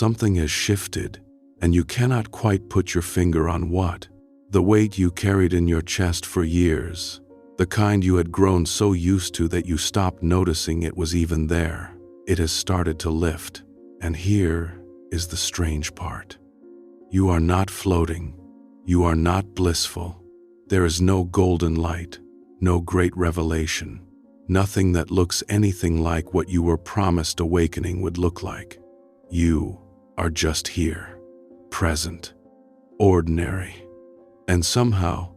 something has shifted, and you cannot quite put your finger on what. The weight you carried in your chest for years, the kind you had grown so used to that you stopped noticing it was even there, it has started to lift. And here is the strange part. You are not floating. You are not blissful. There is no golden light, no great revelation, nothing that looks anything like what you were promised awakening would look like. You are just here, present, ordinary. And somehow,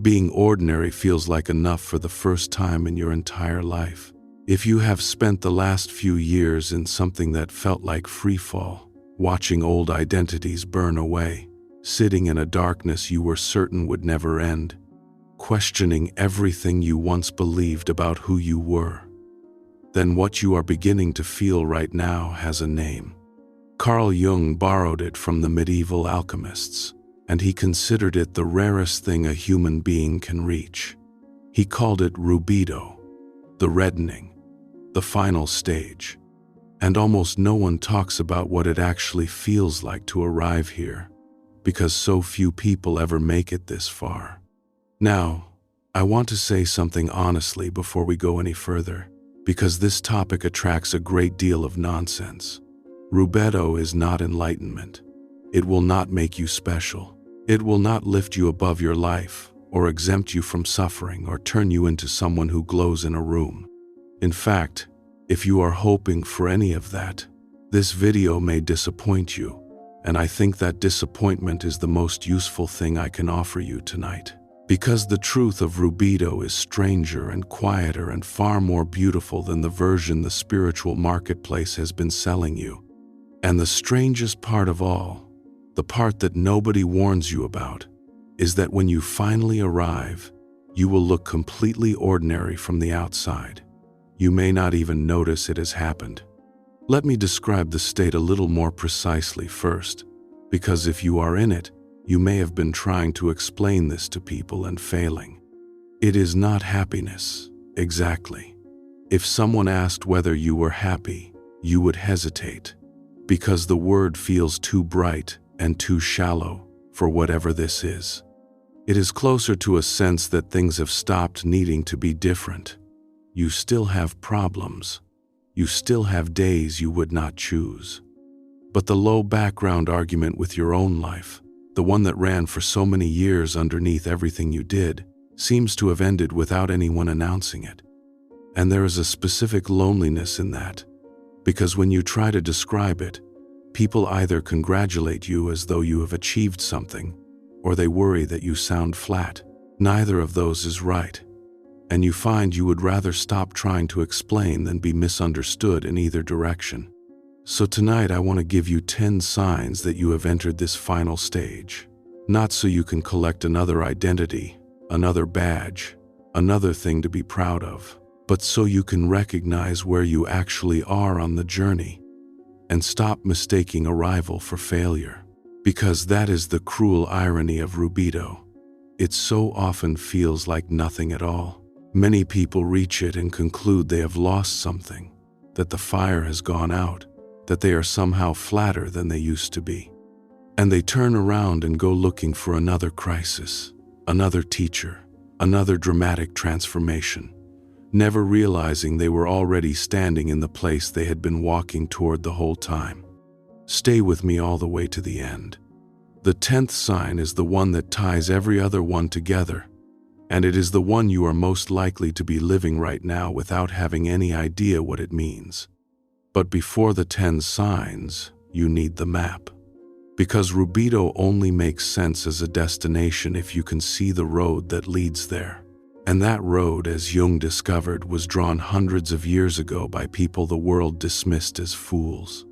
being ordinary feels like enough for the first time in your entire life. If you have spent the last few years in something that felt like free fall, watching old identities burn away, sitting in a darkness you were certain would never end, questioning everything you once believed about who you were, then what you are beginning to feel right now has a name. Carl Jung borrowed it from the medieval alchemists, and he considered it the rarest thing a human being can reach. He called it Rubedo, the reddening, the final stage. And almost no one talks about what it actually feels like to arrive here, because so few people ever make it this far. Now, I want to say something honestly before we go any further, because this topic attracts a great deal of nonsense. Rubedo is not enlightenment. It will not make you special. It will not lift you above your life, or exempt you from suffering, or turn you into someone who glows in a room. In fact, if you are hoping for any of that, this video may disappoint you, and I think that disappointment is the most useful thing I can offer you tonight. Because the truth of Rubedo is stranger and quieter and far more beautiful than the version the spiritual marketplace has been selling you. And the strangest part of all, the part that nobody warns you about, is that when you finally arrive, you will look completely ordinary from the outside. You may not even notice it has happened. Let me describe the state a little more precisely first, because if you are in it, you may have been trying to explain this to people and failing. It is not happiness, exactly. If someone asked whether you were happy, you would hesitate, because the word feels too bright and too shallow for whatever this is. It is closer to a sense that things have stopped needing to be different. You still have problems. You still have days you would not choose. But the low background argument with your own life, the one that ran for so many years underneath everything you did, seems to have ended without anyone announcing it. And there is a specific loneliness in that, because when you try to describe it, people either congratulate you as though you have achieved something, or they worry that you sound flat. Neither of those is right. And you find you would rather stop trying to explain than be misunderstood in either direction. So tonight I want to give you 10 signs that you have entered this final stage. Not so you can collect another identity, another badge, another thing to be proud of, but so you can recognize where you actually are on the journey and stop mistaking arrival for failure. Because that is the cruel irony of Rubedo. It so often feels like nothing at all. Many people reach it and conclude they have lost something, that the fire has gone out, that they are somehow flatter than they used to be. And they turn around and go looking for another crisis, another teacher, another dramatic transformation, never realizing they were already standing in the place they had been walking toward the whole time. Stay with me all the way to the end. The 10th sign is the one that ties every other one together, and it is the one you are most likely to be living right now without having any idea what it means. But before the 10 signs, you need the map. Because Rubedo only makes sense as a destination if you can see the road that leads there. And that road, as Jung discovered, was drawn hundreds of years ago by people the world dismissed as fools.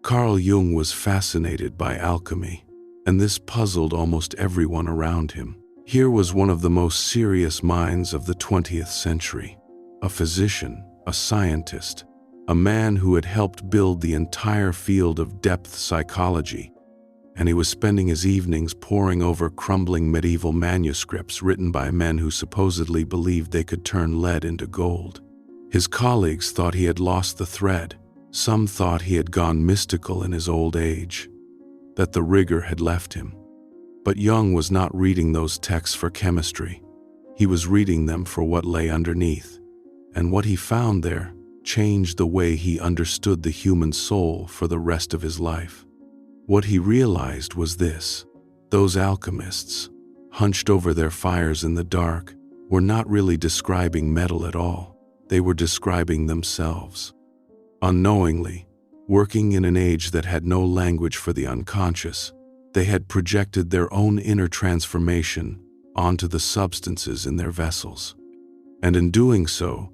Carl Jung was fascinated by alchemy, and this puzzled almost everyone around him. Here was one of the most serious minds of the 20th century, a physician, a scientist, a man who had helped build the entire field of depth psychology, and he was spending his evenings poring over crumbling medieval manuscripts written by men who supposedly believed they could turn lead into gold. His colleagues thought he had lost the thread, Some thought he had gone mystical in his old age, that the rigor had left him. But Jung was not reading those texts for chemistry. He was reading them for what lay underneath, and what he found there changed the way he understood the human soul for the rest of his life. What he realized was this: those alchemists, hunched over their fires in the dark, were not really describing metal at all. They were describing themselves. Unknowingly, working in an age that had no language for the unconscious, they had projected their own inner transformation onto the substances in their vessels. And in doing so,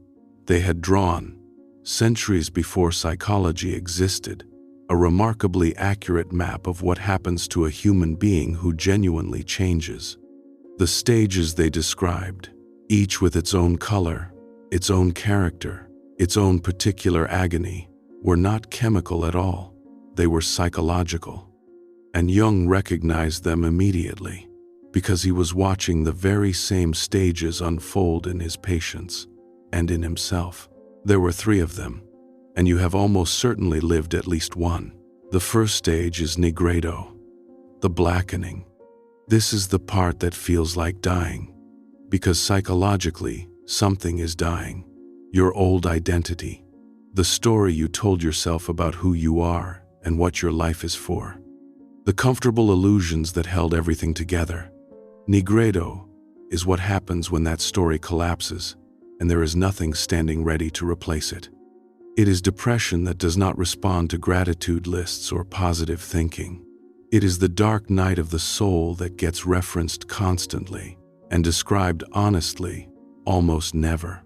they had drawn, centuries before psychology existed, a remarkably accurate map of what happens to a human being who genuinely changes. The stages they described, each with its own color, its own character, its own particular agony, were not chemical at all. They were psychological. And Jung recognized them immediately, because he was watching the very same stages unfold in his patients and in himself. There were 3 of them, and you have almost certainly lived at least one. The first stage is Nigredo, the blackening. This is the part that feels like dying, because psychologically, something is dying. Your old identity, the story you told yourself about who you are and what your life is for. The comfortable illusions that held everything together. Nigredo is what happens when that story collapses and there is nothing standing ready to replace it. It is depression that does not respond to gratitude lists or positive thinking. It is the dark night of the soul that gets referenced constantly and described honestly, almost never.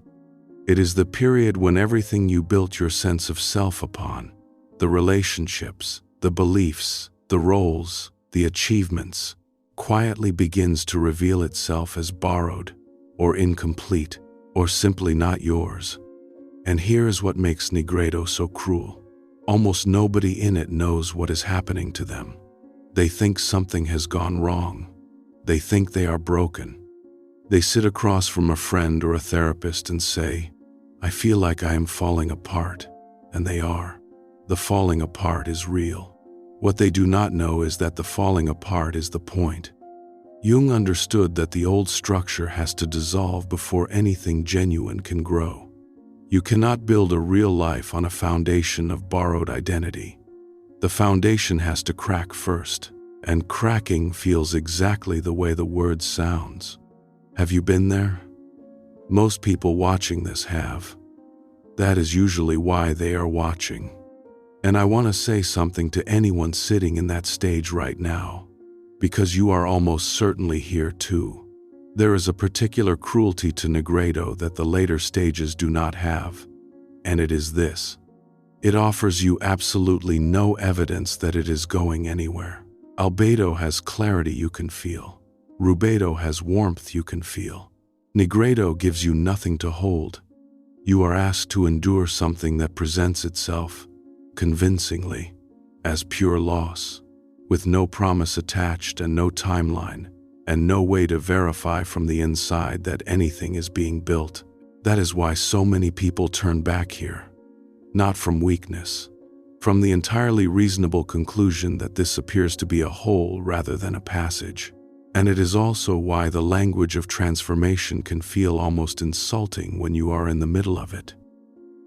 It is the period when everything you built your sense of self upon, the relationships, the beliefs, the roles, the achievements, quietly begins to reveal itself as borrowed, or incomplete, or simply not yours. And here is what makes Nigredo so cruel. Almost nobody in it knows what is happening to them. They think something has gone wrong. They think they are broken. They sit across from a friend or a therapist and say, "I feel like I am falling apart," and they are. The falling apart is real. What they do not know is that the falling apart is the point. Jung understood that the old structure has to dissolve before anything genuine can grow. You cannot build a real life on a foundation of borrowed identity. The foundation has to crack first, and cracking feels exactly the way the word sounds. Have you been there? Most people watching this have. That is usually why they are watching. And I want to say something to anyone sitting in that stage right now, because you are almost certainly here too. There is a particular cruelty to Nigredo that the later stages do not have, and it is this. It offers you absolutely no evidence that it is going anywhere. Albedo has clarity you can feel. Rubedo has warmth you can feel. Nigredo gives you nothing to hold. You are asked to endure something that presents itself, convincingly, as pure loss, with no promise attached and no timeline, and no way to verify from the inside that anything is being built. That is why so many people turn back here. Not from weakness, from the entirely reasonable conclusion that this appears to be a whole rather than a passage. And it is also why the language of transformation can feel almost insulting when you are in the middle of it.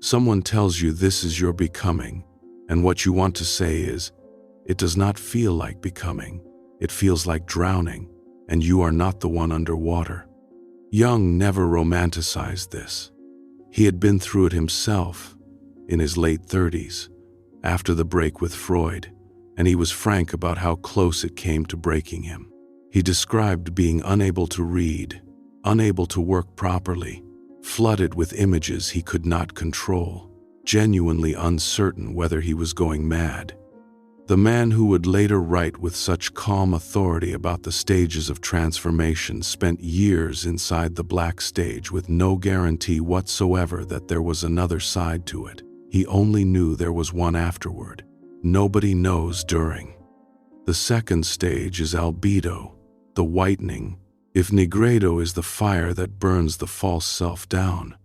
Someone tells you this is your becoming, and what you want to say is, it does not feel like becoming, it feels like drowning, and you are not the one underwater. Jung never romanticized this. He had been through it himself, in his late 30s, after the break with Freud, and he was frank about how close it came to breaking him. He described being unable to read, unable to work properly, flooded with images he could not control, genuinely uncertain whether he was going mad. The man who would later write with such calm authority about the stages of transformation spent years inside the black stage with no guarantee whatsoever that there was another side to it. He only knew there was one afterward. Nobody knows during. The second stage is Albedo, the whitening. If Nigredo is the fire that burns the false self down,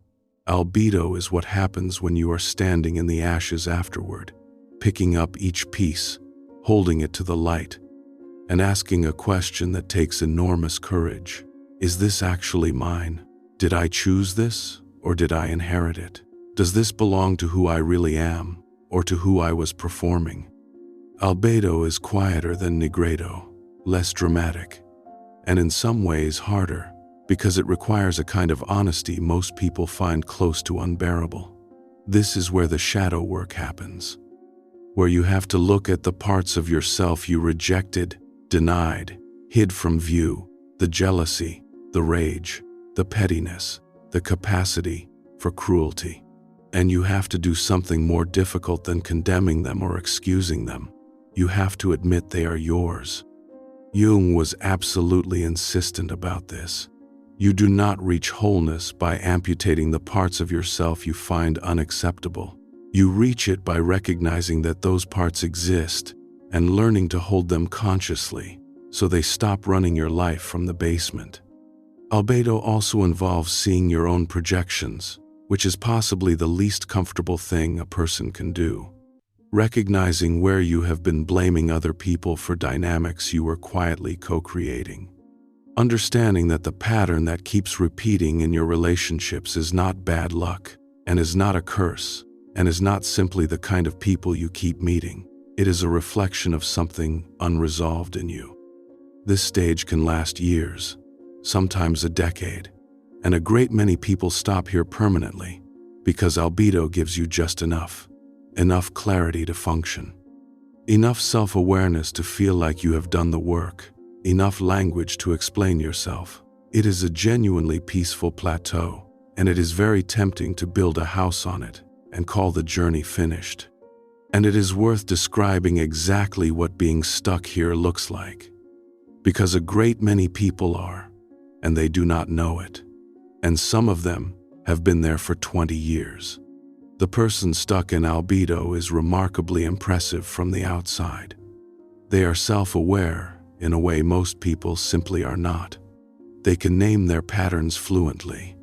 Albedo is what happens when you are standing in the ashes afterward, picking up each piece, holding it to the light, and asking a question that takes enormous courage. Is this actually mine? Did I choose this, or did I inherit it? Does this belong to who I really am, or to who I was performing? Albedo is quieter than Nigredo, less dramatic, and in some ways harder, because it requires a kind of honesty most people find close to unbearable. This is where the shadow work happens, where you have to look at the parts of yourself you rejected, denied, hid from view, the jealousy, the rage, the pettiness, the capacity for cruelty. And you have to do something more difficult than condemning them or excusing them. You have to admit they are yours. Jung was absolutely insistent about this. You do not reach wholeness by amputating the parts of yourself you find unacceptable. You reach it by recognizing that those parts exist and learning to hold them consciously so they stop running your life from the basement. Albedo also involves seeing your own projections, which is possibly the least comfortable thing a person can do. Recognizing where you have been blaming other people for dynamics you were quietly co-creating. Understanding that the pattern that keeps repeating in your relationships is not bad luck, and is not a curse, and is not simply the kind of people you keep meeting. It is a reflection of something unresolved in you. This stage can last years, sometimes a decade, and a great many people stop here permanently because Albedo gives you just enough clarity to function, enough self-awareness to feel like you have done the work, enough language to explain yourself. It is a genuinely peaceful plateau, and it is very tempting to build a house on it and call the journey finished. And it is worth describing exactly what being stuck here looks like, because a great many people are, and they do not know it. And some of them have been there for 20 years. The person stuck in Albedo is remarkably impressive from the outside. They are self-aware in a way most people simply are not. They can name their patterns fluently.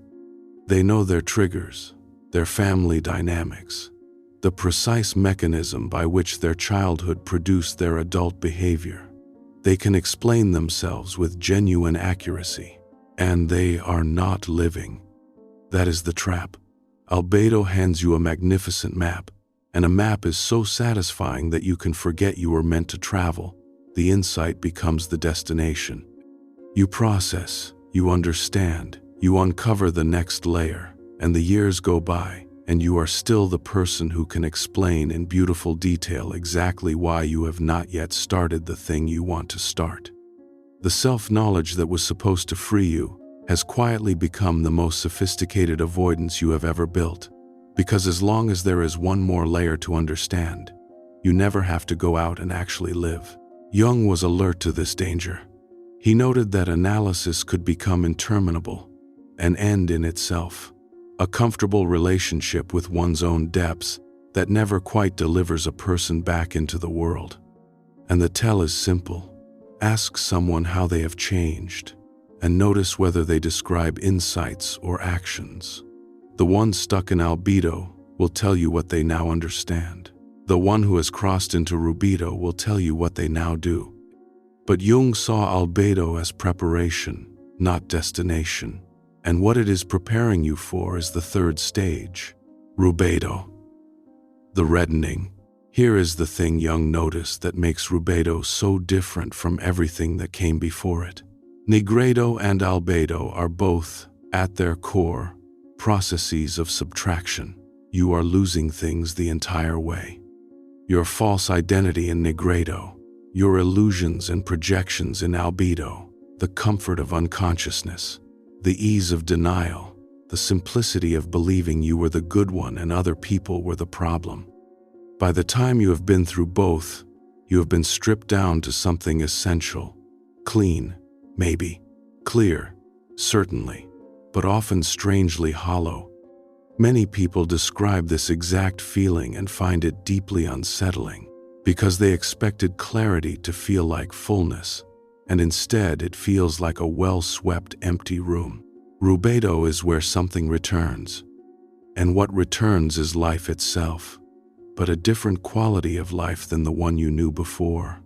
They know their triggers, their family dynamics, the precise mechanism by which their childhood produced their adult behavior. They can explain themselves with genuine accuracy, and they are not living. That is the trap. Albedo hands you a magnificent map, and a map is so satisfying that you can forget you were meant to travel. The insight becomes the destination. You process, you understand, you uncover the next layer, and the years go by, and you are still the person who can explain in beautiful detail exactly why you have not yet started the thing you want to start. The self-knowledge that was supposed to free you has quietly become the most sophisticated avoidance you have ever built, because as long as there is one more layer to understand, you never have to go out and actually live. Jung was alert to this danger. He noted that analysis could become interminable, an end in itself, a comfortable relationship with one's own depths that never quite delivers a person back into the world. And the tell is simple. Ask someone how they have changed, and notice whether they describe insights or actions. The one stuck in Albedo will tell you what they now understand. The one who has crossed into Rubedo will tell you what they now do. But Jung saw Albedo as preparation, not destination. And what it is preparing you for is the third stage, Rubedo. The reddening. Here is the thing Jung noticed that makes Rubedo so different from everything that came before it. Nigredo and Albedo are both, at their core, processes of subtraction. You are losing things the entire way. Your false identity in Nigredo, your illusions and projections in Albedo, the comfort of unconsciousness, the ease of denial, the simplicity of believing you were the good one and other people were the problem. By the time you have been through both, you have been stripped down to something essential, clean, maybe, clear, certainly, but often strangely hollow. Many people describe this exact feeling and find it deeply unsettling, because they expected clarity to feel like fullness, and instead it feels like a well-swept empty room. Rubedo is where something returns. and what returns is life itself, but a different quality of life than the one you knew before.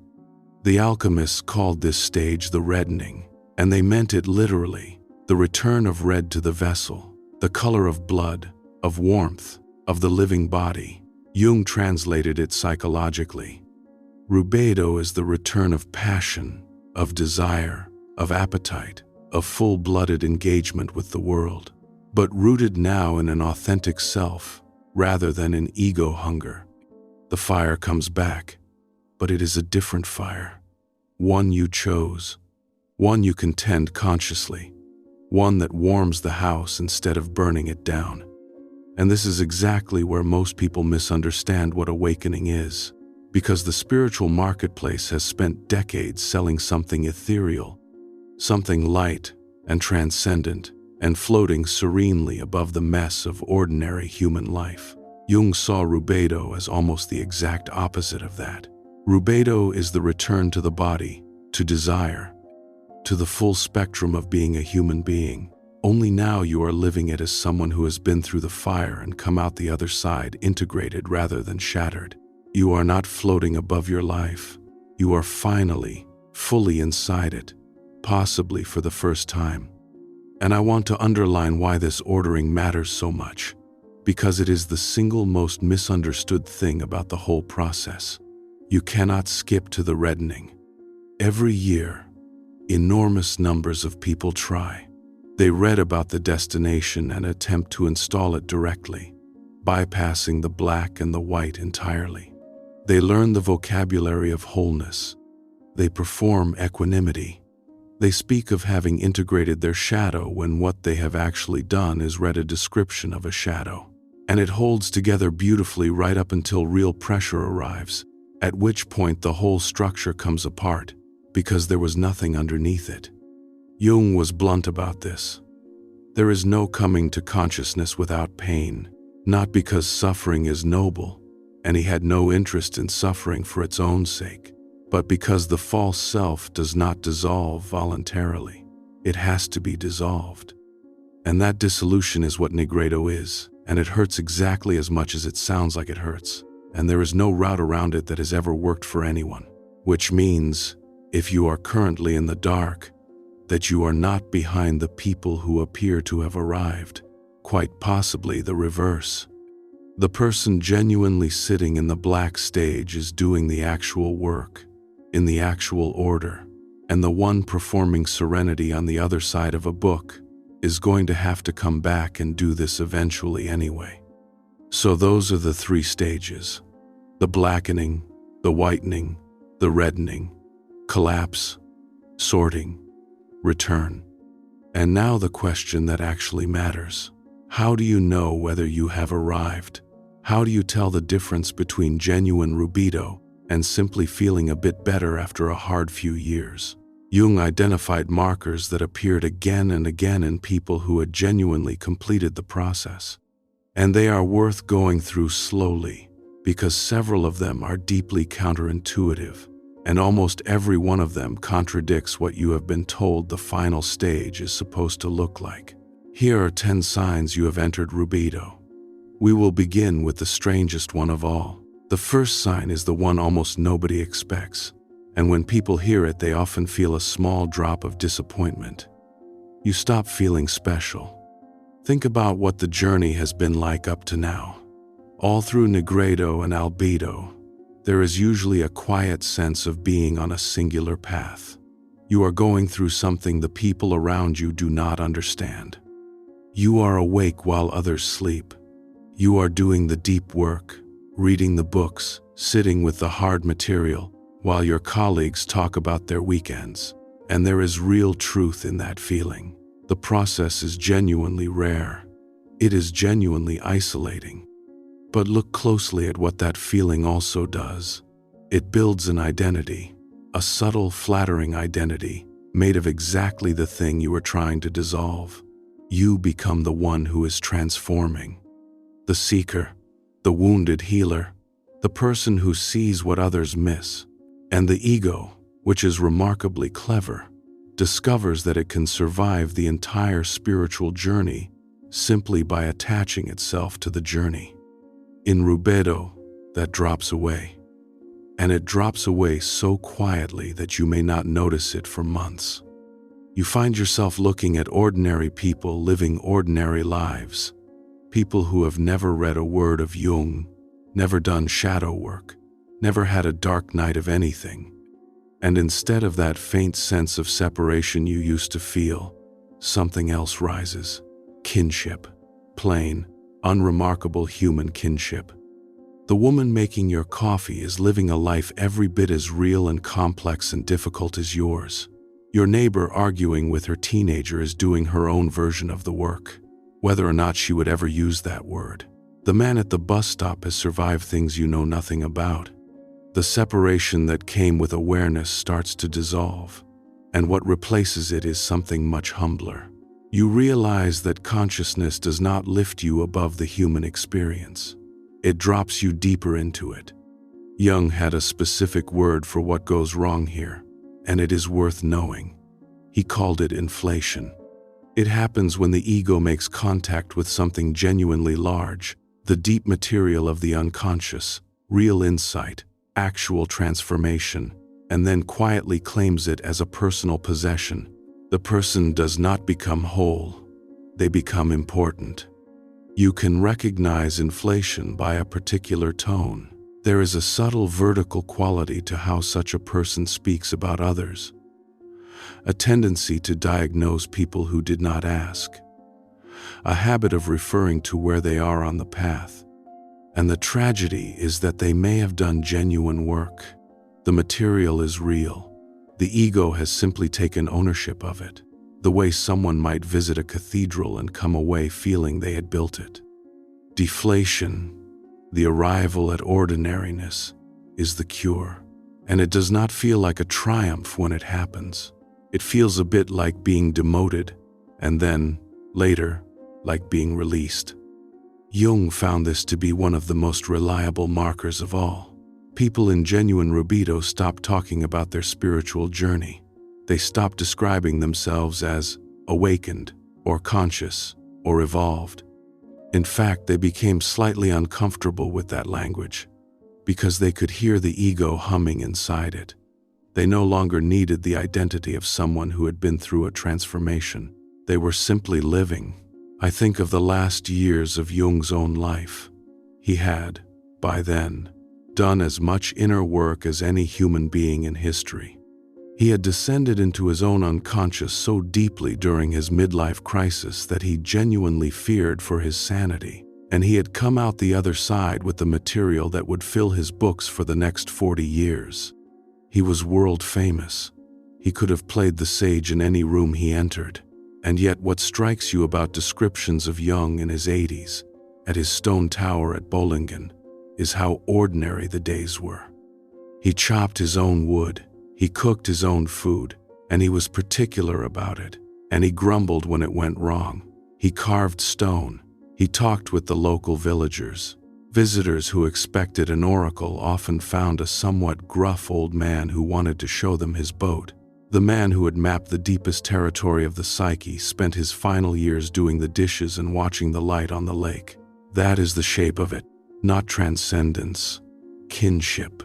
The alchemists called this stage the reddening, and they meant it literally, the return of red to the vessel, the color of blood, of warmth, of the living body. Jung translated it psychologically. Rubedo is the return of passion, of desire, of appetite, of full-blooded engagement with the world, but rooted now in an authentic self rather than in ego hunger. The fire comes back, but it is a different fire, one you chose, one you can tend consciously, one that warms the house instead of burning it down. And this is exactly where most people misunderstand what awakening is, because the spiritual marketplace has spent decades selling something ethereal, something light and transcendent, and floating serenely above the mess of ordinary human life. Jung saw Rubedo as almost the exact opposite of that. Rubedo is the return to the body, to desire, to the full spectrum of being a human being. Only now you are living it as someone who has been through the fire and come out the other side integrated rather than shattered. You are not floating above your life. You are finally, fully inside it, possibly for the first time. And I want to underline why this ordering matters so much, because it is the single most misunderstood thing about the whole process. You cannot skip to the reddening. Every year, enormous numbers of people try. They read about the destination and attempt to install it directly, bypassing the black and the white entirely. They learn the vocabulary of wholeness. They perform equanimity. They speak of having integrated their shadow when what they have actually done is read a description of a shadow. And it holds together beautifully right up until real pressure arrives, at which point the whole structure comes apart, because there was nothing underneath it. Jung was blunt about this. There is no coming to consciousness without pain, not because suffering is noble, and he had no interest in suffering for its own sake, but because the false self does not dissolve voluntarily. It has to be dissolved. And that dissolution is what Nigredo is, and it hurts exactly as much as it sounds like it hurts, and there is no route around it that has ever worked for anyone. Which means, if you are currently in the dark, that you are not behind the people who appear to have arrived, quite possibly the reverse. The person genuinely sitting in the black stage is doing the actual work, in the actual order, and the one performing serenity on the other side of a book is going to have to come back and do this eventually anyway. So those are the three stages: the blackening, the whitening, the reddening, collapse, sorting, return. And now the question that actually matters. How do you know whether you have arrived? How do you tell the difference between genuine Rubedo and simply feeling a bit better after a hard few years? Jung identified markers that appeared again and again in people who had genuinely completed the process. And they are worth going through slowly, because several of them are deeply counterintuitive, and almost every one of them contradicts what you have been told the final stage is supposed to look like. Here are 10 signs you have entered Rubedo. We will begin with the strangest one of all. The first sign is the one almost nobody expects, and when people hear it, they often feel a small drop of disappointment. You stop feeling special. Think about what the journey has been like up to now. All through Nigredo and Albedo, there is usually a quiet sense of being on a singular path. You are going through something the people around you do not understand. You are awake while others sleep. You are doing the deep work, reading the books, sitting with the hard material, while your colleagues talk about their weekends. And there is real truth in that feeling. The process is genuinely rare. It is genuinely isolating. But look closely at what that feeling also does. It builds an identity, a subtle, flattering identity, made of exactly the thing you are trying to dissolve. You become the one who is transforming. The seeker, the wounded healer, the person who sees what others miss. And the ego, which is remarkably clever, discovers that it can survive the entire spiritual journey simply by attaching itself to the journey. In Rubedo, that drops away. And it drops away so quietly that you may not notice it for months. You find yourself looking at ordinary people living ordinary lives. People who have never read a word of Jung, never done shadow work, never had a dark night of anything. And instead of that faint sense of separation you used to feel, something else rises. Kinship. Plain, unremarkable human kinship. The woman making your coffee is living a life every bit as real and complex and difficult as yours. Your neighbor arguing with her teenager is doing her own version of the work, whether or not she would ever use that word. The man at the bus stop has survived things you know nothing about. The separation that came with awareness starts to dissolve, and what replaces it is something much humbler. You realize that consciousness does not lift you above the human experience. It drops you deeper into it. Jung had a specific word for what goes wrong here, and it is worth knowing. He called it inflation. It happens when the ego makes contact with something genuinely large, the deep material of the unconscious, real insight, actual transformation, and then quietly claims it as a personal possession. The person does not become whole. They become important. You can recognize inflation by a particular tone. There is a subtle vertical quality to how such a person speaks about others. A tendency to diagnose people who did not ask. A habit of referring to where they are on the path. And the tragedy is that they may have done genuine work. The material is real. The ego has simply taken ownership of it, the way someone might visit a cathedral and come away feeling they had built it. Deflation, the arrival at ordinariness, is the cure, and it does not feel like a triumph when it happens. It feels a bit like being demoted, and then, later, like being released. Jung found this to be one of the most reliable markers of all. People in genuine Rubedo stop talking about their spiritual journey. They stop describing themselves as awakened, or conscious, or evolved. In fact, they became slightly uncomfortable with that language, because they could hear the ego humming inside it. They no longer needed the identity of someone who had been through a transformation. They were simply living. I think of the last years of Jung's own life. He had, by then, done as much inner work as any human being in history. He had descended into his own unconscious so deeply during his midlife crisis that he genuinely feared for his sanity, and he had come out the other side with the material that would fill his books for the next 40 years. He was world famous. He could have played the sage in any room he entered. And yet what strikes you about descriptions of Jung in his 80s, at his stone tower at Bollingen, is how ordinary the days were. He chopped his own wood, he cooked his own food, and he was particular about it, and he grumbled when it went wrong. He carved stone, he talked with the local villagers. Visitors who expected an oracle often found a somewhat gruff old man who wanted to show them his boat. The man who had mapped the deepest territory of the psyche spent his final years doing the dishes and watching the light on the lake. That is the shape of it, not transcendence, kinship.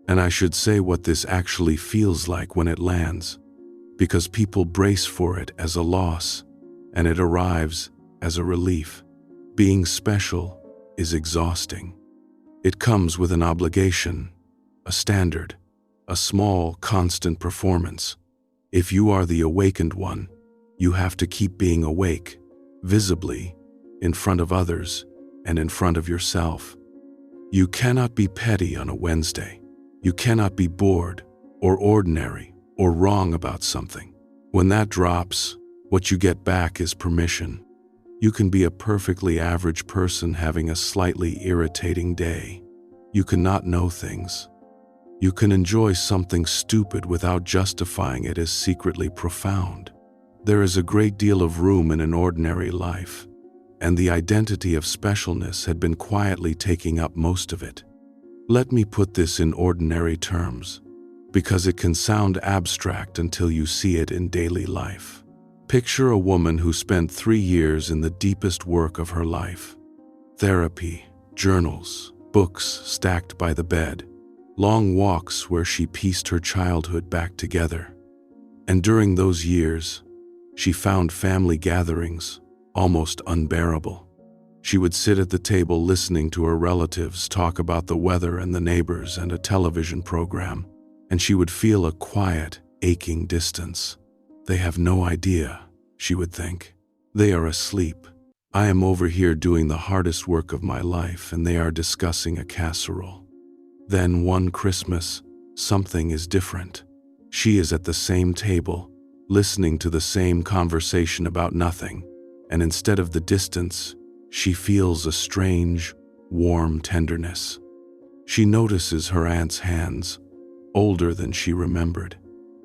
And I should say what this actually feels like when it lands, because people brace for it as a loss, and it arrives as a relief. Being special is exhausting. It comes with an obligation, a standard, a small, constant performance. If you are the awakened one, you have to keep being awake, visibly, in front of others, and in front of yourself. You cannot be petty on a Wednesday. You cannot be bored, or ordinary, or wrong about something. When that drops, what you get back is permission. You can be a perfectly average person having a slightly irritating day. You cannot know things. You can enjoy something stupid without justifying it as secretly profound. There is a great deal of room in an ordinary life, and the identity of specialness had been quietly taking up most of it. Let me put this in ordinary terms, because it can sound abstract until you see it in daily life. Picture a woman who spent 3 years in the deepest work of her life. Therapy, journals, books stacked by the bed, long walks where she pieced her childhood back together. And during those years, she found family gatherings almost unbearable. She would sit at the table listening to her relatives talk about the weather and the neighbors and a television program, and she would feel a quiet, aching distance. They have no idea, she would think. They are asleep. I am over here doing the hardest work of my life, and they are discussing a casserole. Then one Christmas, something is different. She is at the same table, listening to the same conversation about nothing, and instead of the distance, she feels a strange, warm tenderness. She notices her aunt's hands, older than she remembered.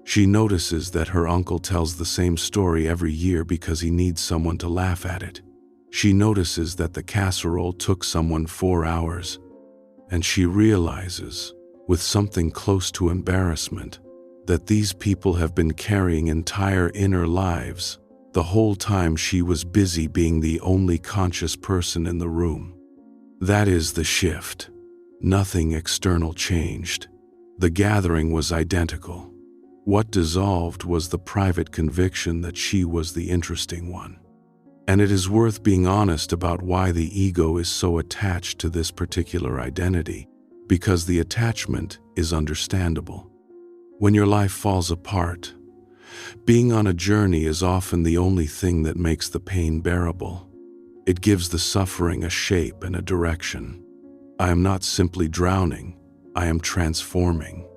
She notices that her uncle tells the same story every year because he needs someone to laugh at it. She notices that the casserole took someone 4 hours, and she realizes, with something close to embarrassment, that these people have been carrying entire inner lives the whole time she was busy being the only conscious person in the room. That is the shift. Nothing external changed. The gathering was identical. What dissolved was the private conviction that she was the interesting one. And it is worth being honest about why the ego is so attached to this particular identity, because the attachment is understandable. When your life falls apart, being on a journey is often the only thing that makes the pain bearable. It gives the suffering a shape and a direction. I am not simply drowning, I am transforming.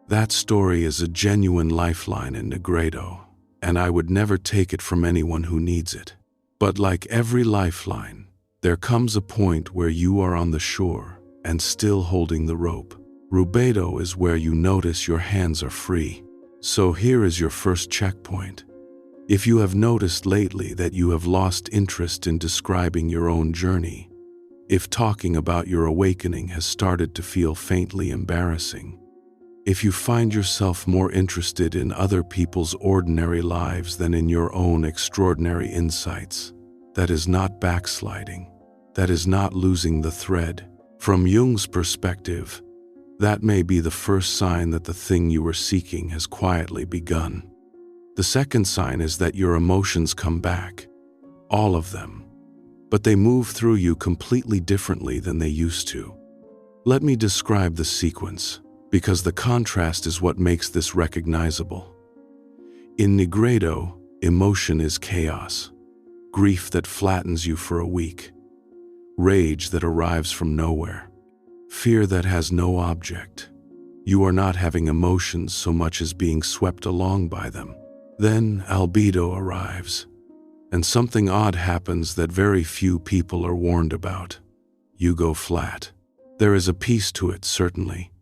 That story is a genuine lifeline in Nigredo, and I would never take it from anyone who needs it. But like every lifeline, there comes a point where you are on the shore and still holding the rope. Rubedo is where you notice your hands are free. So here is your first checkpoint. If you have noticed lately that you have lost interest in describing your own journey, if talking about your awakening has started to feel faintly embarrassing, if you find yourself more interested in other people's ordinary lives than in your own extraordinary insights, that is not backsliding. That is not losing the thread. From Jung's perspective, that may be the first sign that the thing you were seeking has quietly begun. The second sign is that your emotions come back, all of them, but they move through you completely differently than they used to. Let me describe the sequence, because the contrast is what makes this recognizable. In Nigredo, emotion is chaos, grief that flattens you for a week, rage that arrives from nowhere, fear that has no object. You are not having emotions so much as being swept along by them. Then Albedo arrives, and something odd happens that very few people are warned about. You go flat. There is a peace to it, certainly,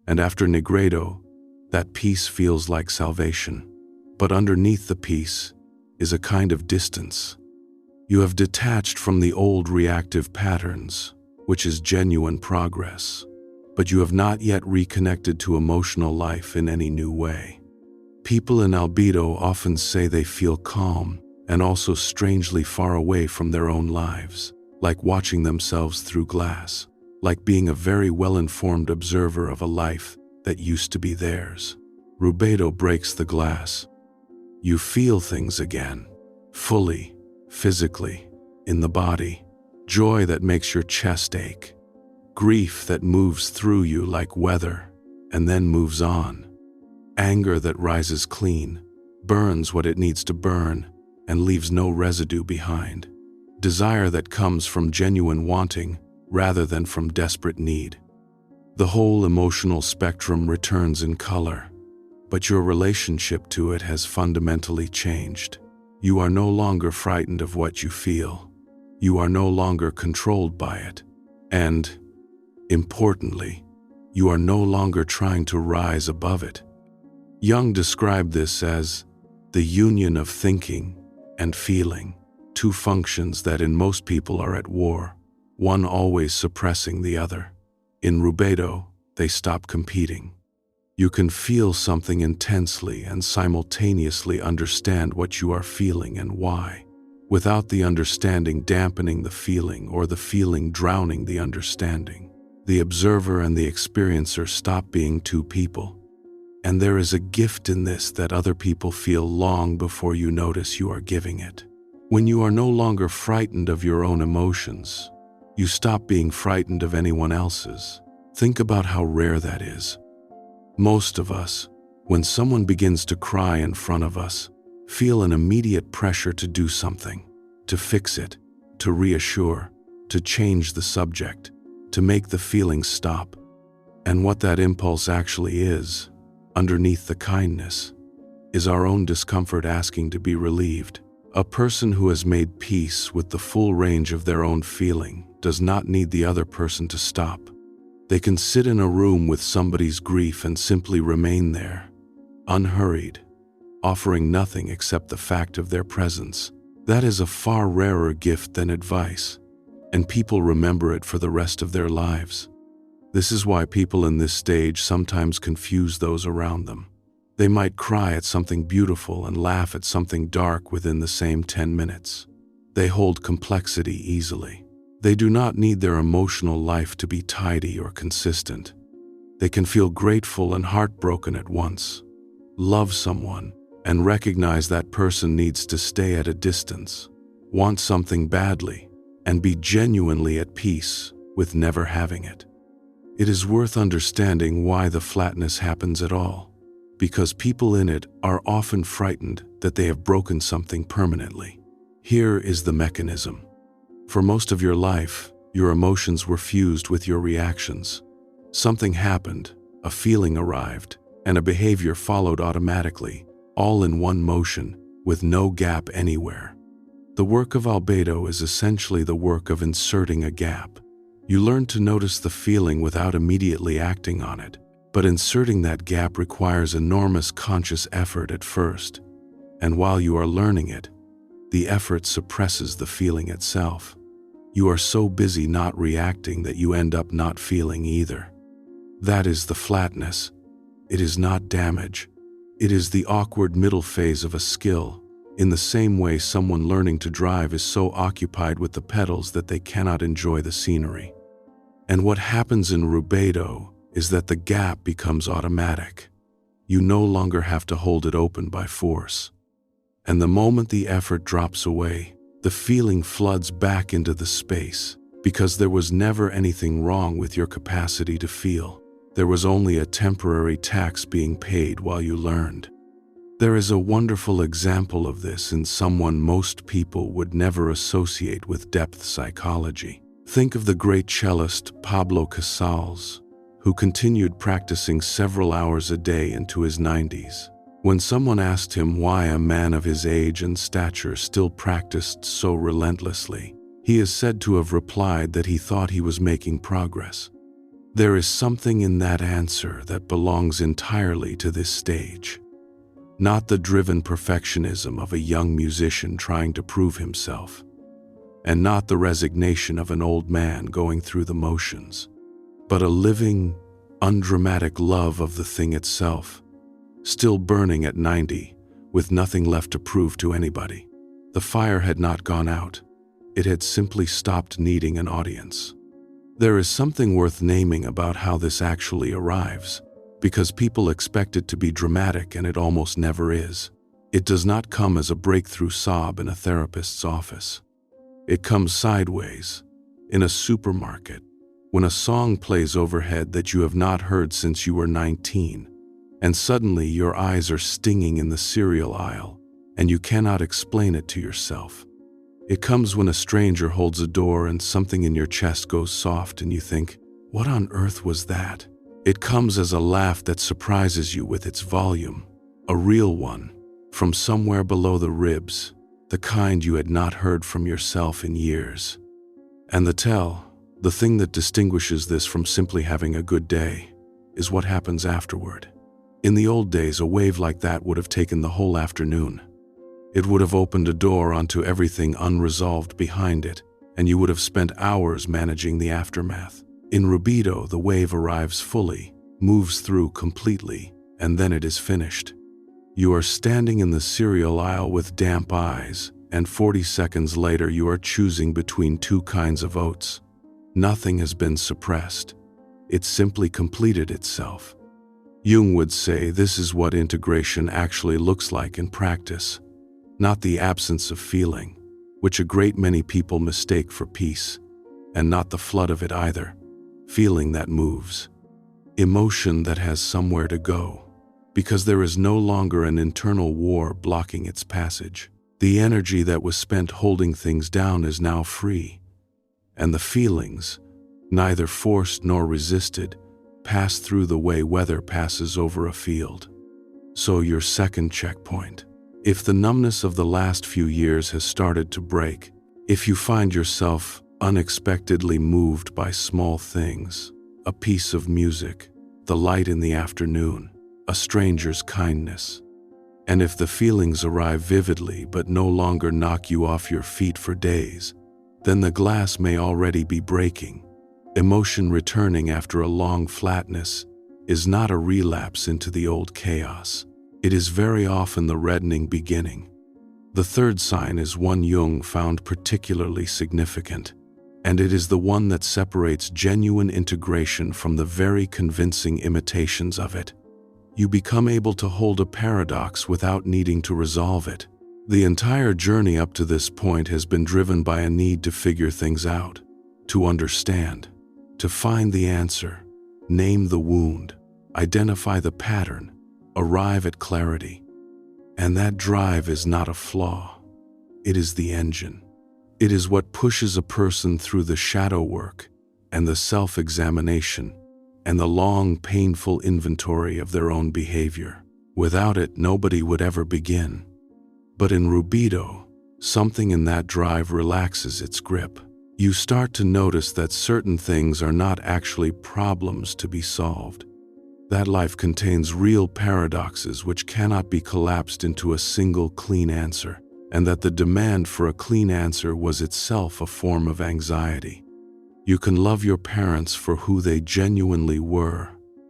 and after Nigredo, that peace feels like salvation. But underneath the peace is a kind of distance. You have detached from the old reactive patterns, which is genuine progress, but you have not yet reconnected to emotional life in any new way. People in Albedo often say they feel calm and also strangely far away from their own lives, like watching themselves through glass, like being a very well-informed observer of a life that used to be theirs. Rubedo breaks the glass. You feel things again, fully, physically, in the body. Joy that makes your chest ache. Grief that moves through you like weather and then moves on. Anger that rises clean, burns what it needs to burn, and leaves no residue behind. Desire that comes from genuine wanting rather than from desperate need. The whole emotional spectrum returns in color, but your relationship to it has fundamentally changed. You are no longer frightened of what you feel. You are no longer controlled by it. And, importantly, you are no longer trying to rise above it. Jung described this as the union of thinking and feeling, two functions that in most people are at war, one always suppressing the other. In Rubedo, they stop competing. You can feel something intensely and simultaneously understand what you are feeling and why, without the understanding dampening the feeling or the feeling drowning the understanding. The observer and the experiencer stop being two people. And there is a gift in this that other people feel long before you notice you are giving it. When you are no longer frightened of your own emotions, you stop being frightened of anyone else's. Think about how rare that is. Most of us, when someone begins to cry in front of us, feel an immediate pressure to do something, to fix it, to reassure, to change the subject, to make the feeling stop. And what that impulse actually is, underneath the kindness, is our own discomfort asking to be relieved. A person who has made peace with the full range of their own feeling does not need the other person to stop. They can sit in a room with somebody's grief and simply remain there, unhurried, offering nothing except the fact of their presence. That is a far rarer gift than advice, and people remember it for the rest of their lives. This is why people in this stage sometimes confuse those around them. They might cry at something beautiful and laugh at something dark within the same 10 minutes. They hold complexity easily. They do not need their emotional life to be tidy or consistent. They can feel grateful and heartbroken at once, love someone, and recognize that person needs to stay at a distance, want something badly, and be genuinely at peace with never having it. It is worth understanding why the flatness happens at all, because people in it are often frightened that they have broken something permanently. Here is the mechanism. For most of your life, your emotions were fused with your reactions. Something happened, a feeling arrived, and a behavior followed automatically, all in one motion, with no gap anywhere. The work of Albedo is essentially the work of inserting a gap. You learn to notice the feeling without immediately acting on it, but inserting that gap requires enormous conscious effort at first, and while you are learning it, the effort suppresses the feeling itself. You are so busy not reacting that you end up not feeling either. That is the flatness. It is not damage. It is the awkward middle phase of a skill, in the same way someone learning to drive is so occupied with the pedals that they cannot enjoy the scenery. And what happens in Rubedo is that the gap becomes automatic. You no longer have to hold it open by force. And the moment the effort drops away, the feeling floods back into the space, because there was never anything wrong with your capacity to feel. There was only a temporary tax being paid while you learned. There is a wonderful example of this in someone most people would never associate with depth psychology. Think of the great cellist Pablo Casals, who continued practicing several hours a day into his 90s. When someone asked him why a man of his age and stature still practiced so relentlessly, he is said to have replied that he thought he was making progress. There is something in that answer that belongs entirely to this stage. Not the driven perfectionism of a young musician trying to prove himself, and not the resignation of an old man going through the motions, but a living, undramatic love of the thing itself, still burning at 90, with nothing left to prove to anybody. The fire had not gone out. It had simply stopped needing an audience. There is something worth naming about how this actually arrives, because people expect it to be dramatic and it almost never is. It does not come as a breakthrough sob in a therapist's office. It comes sideways, in a supermarket, when a song plays overhead that you have not heard since you were 19, and suddenly your eyes are stinging in the cereal aisle, and you cannot explain it to yourself. It comes when a stranger holds a door and something in your chest goes soft and you think, "What on earth was that?" It comes as a laugh that surprises you with its volume, a real one, from somewhere below the ribs, the kind you had not heard from yourself in years. And the thing that distinguishes this from simply having a good day, is what happens afterward. In the old days, a wave like that would have taken the whole afternoon. It would have opened a door onto everything unresolved behind it, and you would have spent hours managing the aftermath. In Rubedo, the wave arrives fully, moves through completely, and then it is finished. You are standing in the cereal aisle with damp eyes, and 40 seconds later you are choosing between two kinds of oats. Nothing has been suppressed. It simply completed itself. Jung would say this is what integration actually looks like in practice, not the absence of feeling, which a great many people mistake for peace, and not the flood of it either, feeling that moves, emotion that has somewhere to go, because there is no longer an internal war blocking its passage. The energy that was spent holding things down is now free, and the feelings, neither forced nor resisted, pass through the way weather passes over a field. So your second checkpoint. If the numbness of the last few years has started to break, if you find yourself unexpectedly moved by small things, a piece of music, the light in the afternoon, a stranger's kindness, and if the feelings arrive vividly but no longer knock you off your feet for days, then the glass may already be breaking. Emotion returning after a long flatness is not a relapse into the old chaos. It is very often the reddening beginning. The third sign is one Jung found particularly significant, and it is the one that separates genuine integration from the very convincing imitations of it. You become able to hold a paradox without needing to resolve it. The entire journey up to this point has been driven by a need to figure things out, to understand, to find the answer, name the wound, identify the pattern, arrive at clarity. And that drive is not a flaw. It is the engine. It is what pushes a person through the shadow work and the self-examination and the long, painful inventory of their own behavior. Without it, nobody would ever begin. But in Rubedo, something in that drive relaxes its grip. You start to notice that certain things are not actually problems to be solved. That life contains real paradoxes which cannot be collapsed into a single clean answer, and that the demand for a clean answer was itself a form of anxiety. You can love your parents for who they genuinely were,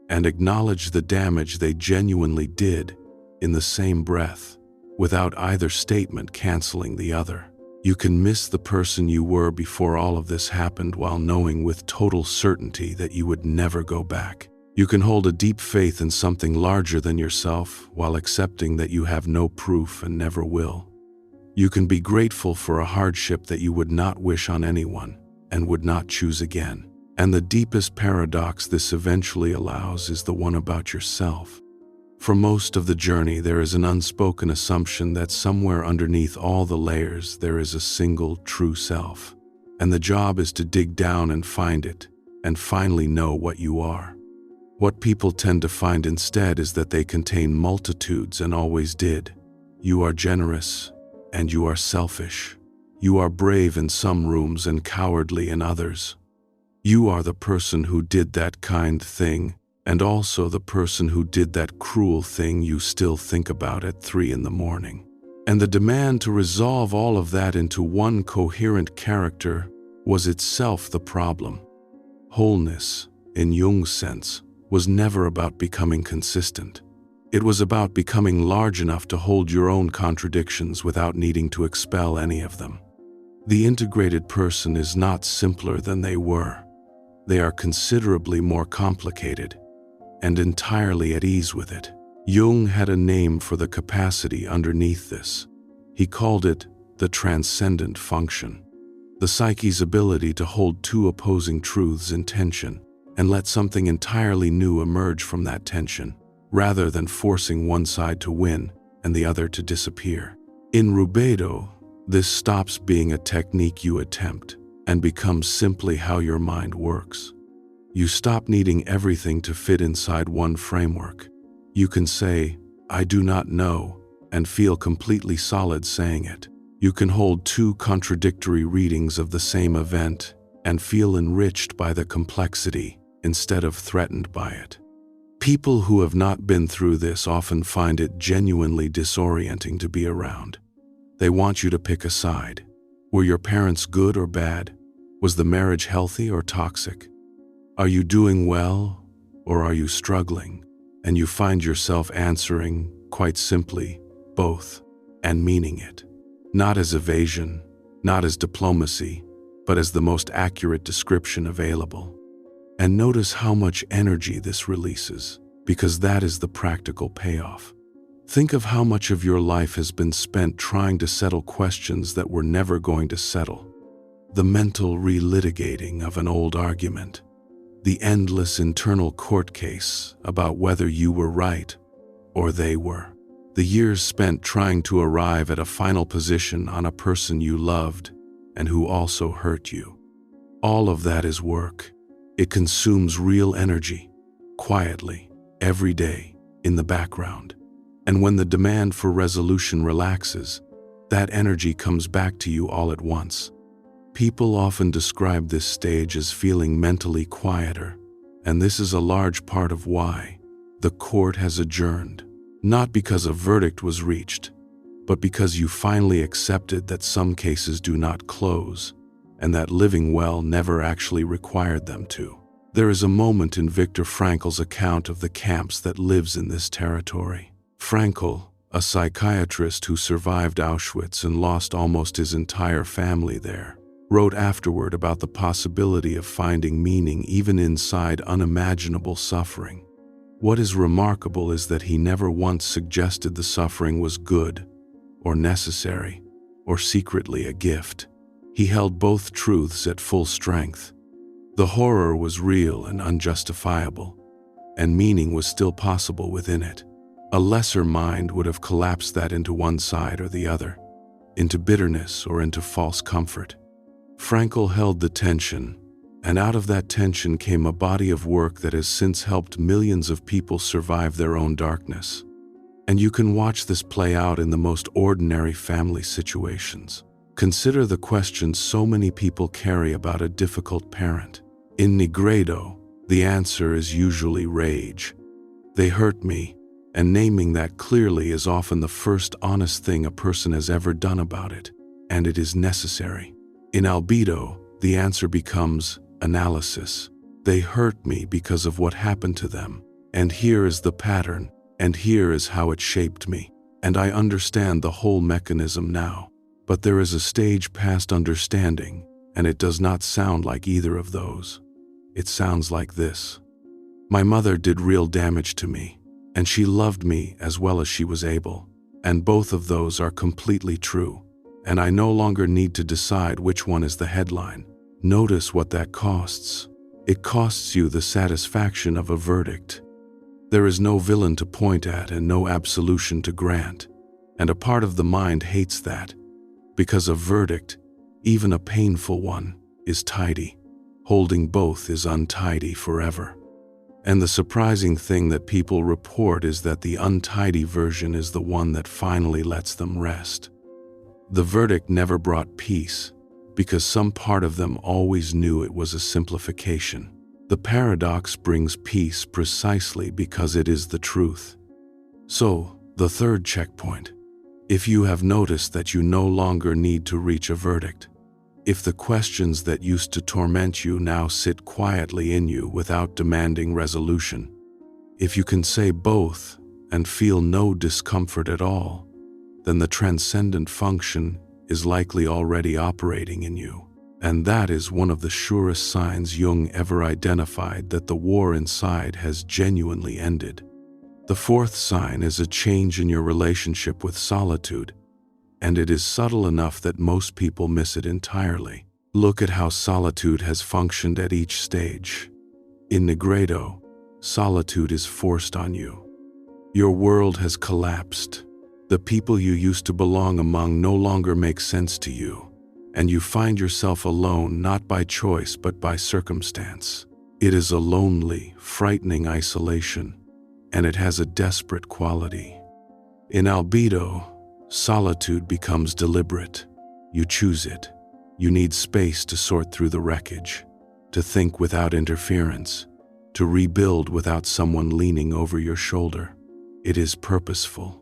and acknowledge the damage they genuinely did in the same breath, without either statement canceling the other. You can miss the person you were before all of this happened while knowing with total certainty that you would never go back. You can hold a deep faith in something larger than yourself while accepting that you have no proof and never will. You can be grateful for a hardship that you would not wish on anyone and would not choose again. And the deepest paradox this eventually allows is the one about yourself. For most of the journey, there is an unspoken assumption that somewhere underneath all the layers there is a single true self. And the job is to dig down and find it, and finally know what you are. What people tend to find instead is that they contain multitudes and always did. You are generous, and you are selfish. You are brave in some rooms and cowardly in others. You are the person who did that kind thing, and also the person who did that cruel thing you still think about at 3 in the morning. And the demand to resolve all of that into one coherent character was itself the problem. Wholeness, in Jung's sense, was never about becoming consistent. It was about becoming large enough to hold your own contradictions without needing to expel any of them. The integrated person is not simpler than they were. They are considerably more complicated, and entirely at ease with it. Jung had a name for the capacity underneath this. He called it the transcendent function, the psyche's ability to hold two opposing truths in tension and let something entirely new emerge from that tension, rather than forcing one side to win and the other to disappear. In Rubedo, this stops being a technique you attempt and becomes simply how your mind works. You stop needing everything to fit inside one framework. You can say, "I do not know," and feel completely solid saying it. You can hold two contradictory readings of the same event and feel enriched by the complexity instead of threatened by it. People who have not been through this often find it genuinely disorienting to be around. They want you to pick a side. Were your parents good or bad? Was the marriage healthy or toxic? Are you doing well Or are you struggling, and you find yourself answering, quite simply, both, and meaning it? Not as evasion, not as diplomacy, but as the most accurate description available. And notice how much energy this releases, because that is the practical payoff. Think of how much of your life has been spent trying to settle questions that were never going to settle. The mental relitigating of an old argument. The endless internal court case about whether you were right or they were. The years spent trying to arrive at a final position on a person you loved and who also hurt you. All of that is work. It consumes real energy, quietly, every day, in the background. And when the demand for resolution relaxes, that energy comes back to you all at once. People often describe this stage as feeling mentally quieter, and this is a large part of why the court has adjourned. Not because a verdict was reached, but because you finally accepted that some cases do not close, and that living well never actually required them to. There is a moment in Viktor Frankl's account of the camps that lives in this territory. Frankl, a psychiatrist who survived Auschwitz and lost almost his entire family there, wrote afterward about the possibility of finding meaning even inside unimaginable suffering. What is remarkable is that he never once suggested the suffering was good, or necessary, or secretly a gift. He held both truths at full strength. The horror was real and unjustifiable, and meaning was still possible within it. A lesser mind would have collapsed that into one side or the other, into bitterness or into false comfort. Frankl held the tension, and out of that tension came a body of work that has since helped millions of people survive their own darkness. And you can watch this play out in the most ordinary family situations. Consider the questions so many people carry about a difficult parent. In Nigredo, the answer is usually rage. They hurt me, and naming that clearly is often the first honest thing a person has ever done about it, and it is necessary. In Albedo, the answer becomes analysis. They hurt me because of what happened to them, and here is the pattern, and here is how it shaped me, and I understand the whole mechanism now. But there is a stage past understanding, and it does not sound like either of those. It sounds like this. My mother did real damage to me, and she loved me as well as she was able, and both of those are completely true, and I no longer need to decide which one is the headline. Notice what that costs. It costs you the satisfaction of a verdict. There is no villain to point at and no absolution to grant, and a part of the mind hates that, because a verdict, even a painful one, is tidy. Holding both is untidy forever. And the surprising thing that people report is that the untidy version is the one that finally lets them rest. The verdict never brought peace, because some part of them always knew it was a simplification. The paradox brings peace precisely because it is the truth. So, the third checkpoint. If you have noticed that you no longer need to reach a verdict, if the questions that used to torment you now sit quietly in you without demanding resolution, if you can say both and feel no discomfort at all, then the transcendent function is likely already operating in you. And that is one of the surest signs Jung ever identified that the war inside has genuinely ended. The fourth sign is a change in your relationship with solitude, and it is subtle enough that most people miss it entirely. Look at how solitude has functioned at each stage. In Nigredo, solitude is forced on you. Your world has collapsed. The people you used to belong among no longer make sense to you, and you find yourself alone not by choice but by circumstance. It is a lonely, frightening isolation, and it has a desperate quality. In Albedo, solitude becomes deliberate. You choose it. You need space to sort through the wreckage, to think without interference, to rebuild without someone leaning over your shoulder. It is purposeful.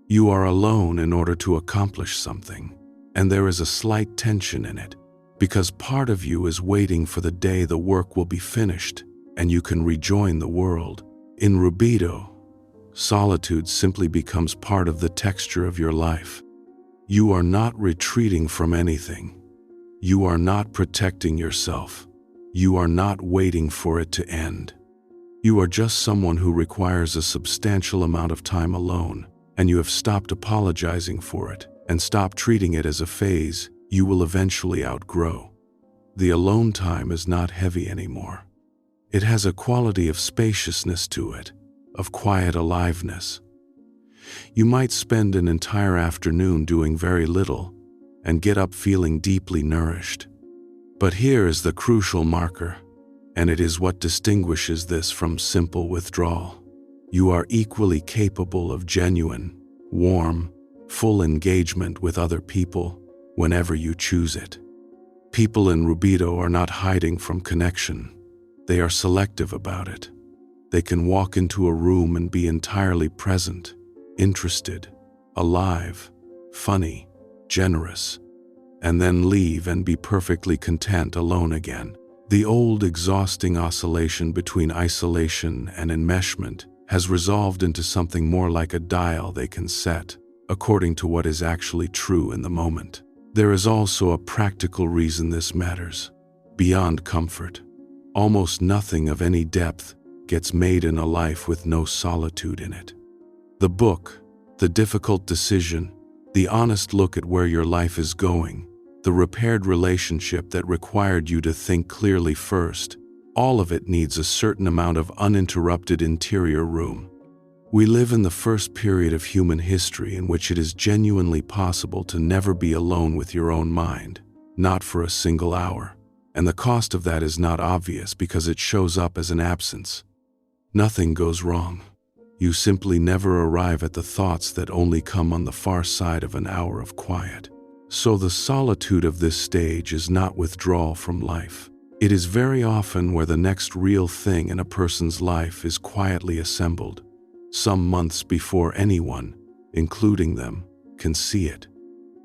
You are alone in order to accomplish something, and there is a slight tension in it, because part of you is waiting for the day the work will be finished, and you can rejoin the world. In Rubedo, solitude simply becomes part of the texture of your life. You are not retreating from anything. You are not protecting yourself. You are not waiting for it to end. You are just someone who requires a substantial amount of time alone, and you have stopped apologizing for it and stopped treating it as a phase you will eventually outgrow. The alone time is not heavy anymore. It has a quality of spaciousness to it, of quiet aliveness. You might spend an entire afternoon doing very little and get up feeling deeply nourished. But here is the crucial marker, and it is what distinguishes this from simple withdrawal. You are equally capable of genuine, warm, full engagement with other people whenever you choose it. People in Rubedo are not hiding from connection. They are selective about it. They can walk into a room and be entirely present, interested, alive, funny, generous, and then leave and be perfectly content alone again. The old exhausting oscillation between isolation and enmeshment has resolved into something more like a dial they can set, according to what is actually true in the moment. There is also a practical reason this matters. Beyond comfort, almost nothing of any depth gets made in a life with no solitude in it. The book, the difficult decision, the honest look at where your life is going, the repaired relationship that required you to think clearly first, all of it needs a certain amount of uninterrupted interior room. We live in the first period of human history in which it is genuinely possible to never be alone with your own mind, not for a single hour. And the cost of that is not obvious because it shows up as an absence. Nothing goes wrong. You simply never arrive at the thoughts that only come on the far side of an hour of quiet. So the solitude of this stage is not withdrawal from life. It is very often where the next real thing in a person's life is quietly assembled, some months before anyone, including them, can see it.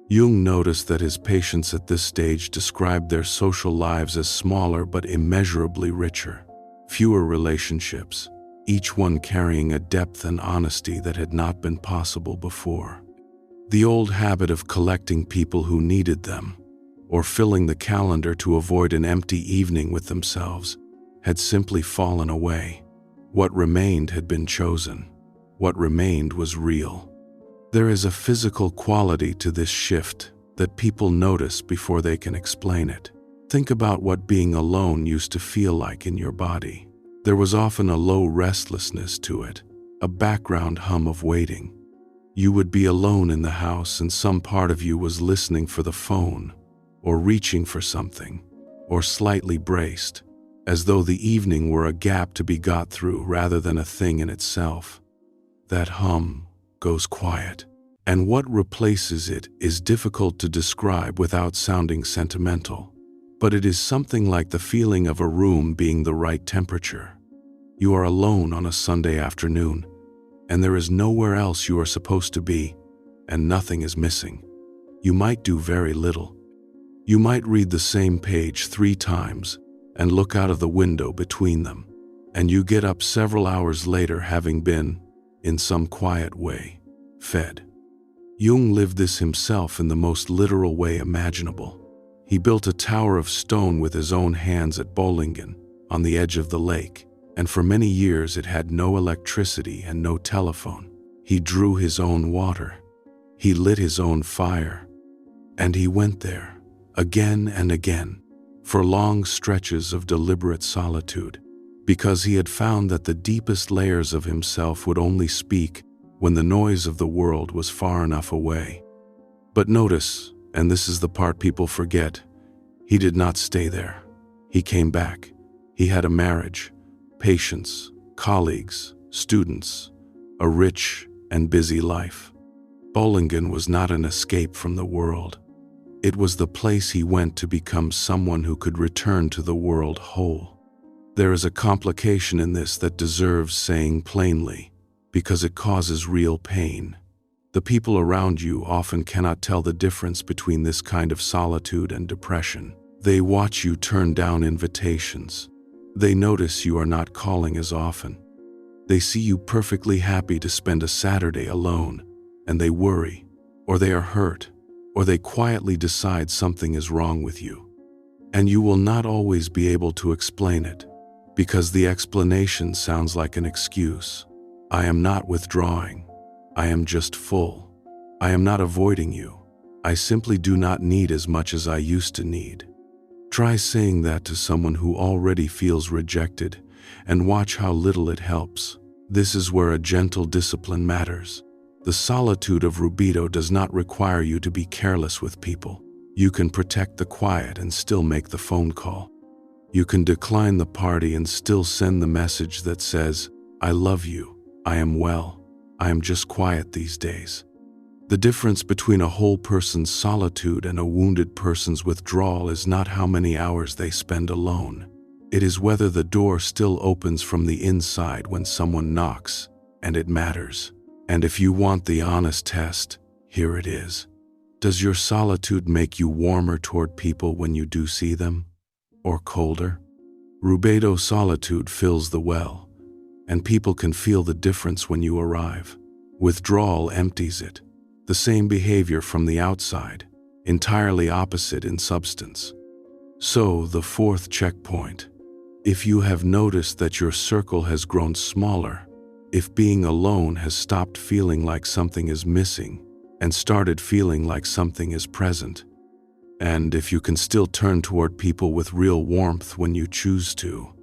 Jung noticed that his patients at this stage described their social lives as smaller but immeasurably richer. Fewer relationships, each one carrying a depth and honesty that had not been possible before. The old habit of collecting people who needed them, or filling the calendar to avoid an empty evening with themselves, had simply fallen away. What remained had been chosen. What remained was real. There is a physical quality to this shift that people notice before they can explain it. Think about what being alone used to feel like in your body. There was often a low restlessness to it, a background hum of waiting. You would be alone in the house and some part of you was listening for the phone, or reaching for something, or slightly braced, as though the evening were a gap to be got through rather than a thing in itself. That hum goes quiet, and what replaces it is difficult to describe without sounding sentimental, but it is something like the feeling of a room being the right temperature. You are alone on a Sunday afternoon, and there is nowhere else you are supposed to be, and nothing is missing. You might do very little. You might read the same page 3 times and look out of the window between them, and you get up several hours later having been, in some quiet way, fed. Jung lived this himself in the most literal way imaginable. He built a tower of stone with his own hands at Bollingen, on the edge of the lake, and for many years it had no electricity and no telephone. He drew his own water. He lit his own fire. And he went there, again and again, for long stretches of deliberate solitude, because he had found that the deepest layers of himself would only speak when the noise of the world was far enough away. But notice, and this is the part people forget, he did not stay there. He came back. He had a marriage, patients, colleagues, students, a rich and busy life. Bollingen was not an escape from the world. It was the place he went to become someone who could return to the world whole. There is a complication in this that deserves saying plainly, because it causes real pain. The people around you often cannot tell the difference between this kind of solitude and depression. They watch you turn down invitations. They notice you are not calling as often. They see you perfectly happy to spend a Saturday alone, and they worry, or they are hurt, or they quietly decide something is wrong with you. And you will not always be able to explain it, because the explanation sounds like an excuse. I am not withdrawing. I am just full. I am not avoiding you. I simply do not need as much as I used to need. Try saying that to someone who already feels rejected, and watch how little it helps. This is where a gentle discipline matters. The solitude of Rubedo does not require you to be careless with people. You can protect the quiet and still make the phone call. You can decline the party and still send the message that says, I love you, I am well, I am just quiet these days. The difference between a whole person's solitude and a wounded person's withdrawal is not how many hours they spend alone. It is whether the door still opens from the inside when someone knocks, and it matters. And if you want the honest test, here it is. Does your solitude make you warmer toward people when you do see them? Or colder? Rubedo solitude fills the well, and people can feel the difference when you arrive. Withdrawal empties it. The same behavior from the outside, entirely opposite in substance. So, the fourth checkpoint. If you have noticed that your circle has grown smaller, if being alone has stopped feeling like something is missing and started feeling like something is present, and if you can still turn toward people with real warmth when you choose to,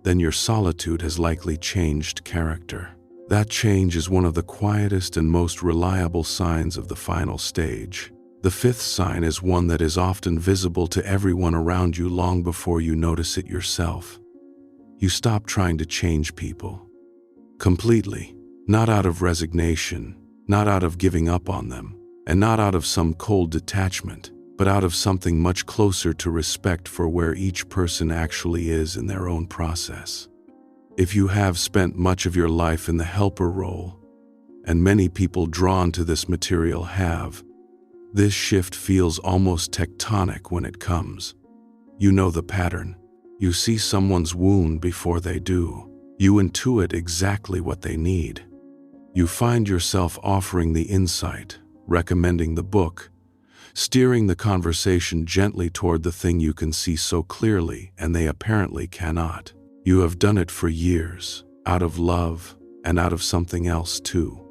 then your solitude has likely changed character. That change is one of the quietest and most reliable signs of the final stage. The fifth sign is one that is often visible to everyone around you long before you notice it yourself. You stop trying to change people. Completely. Not out of resignation, not out of giving up on them, and not out of some cold detachment, but out of something much closer to respect for where each person actually is in their own process. If you have spent much of your life in the helper role, and many people drawn to this material have, this shift feels almost tectonic when it comes. You know the pattern. You see someone's wound before they do. You intuit exactly what they need. You find yourself offering the insight, recommending the book, steering the conversation gently toward the thing you can see so clearly and they apparently cannot. You have done it for years, out of love and out of something else too.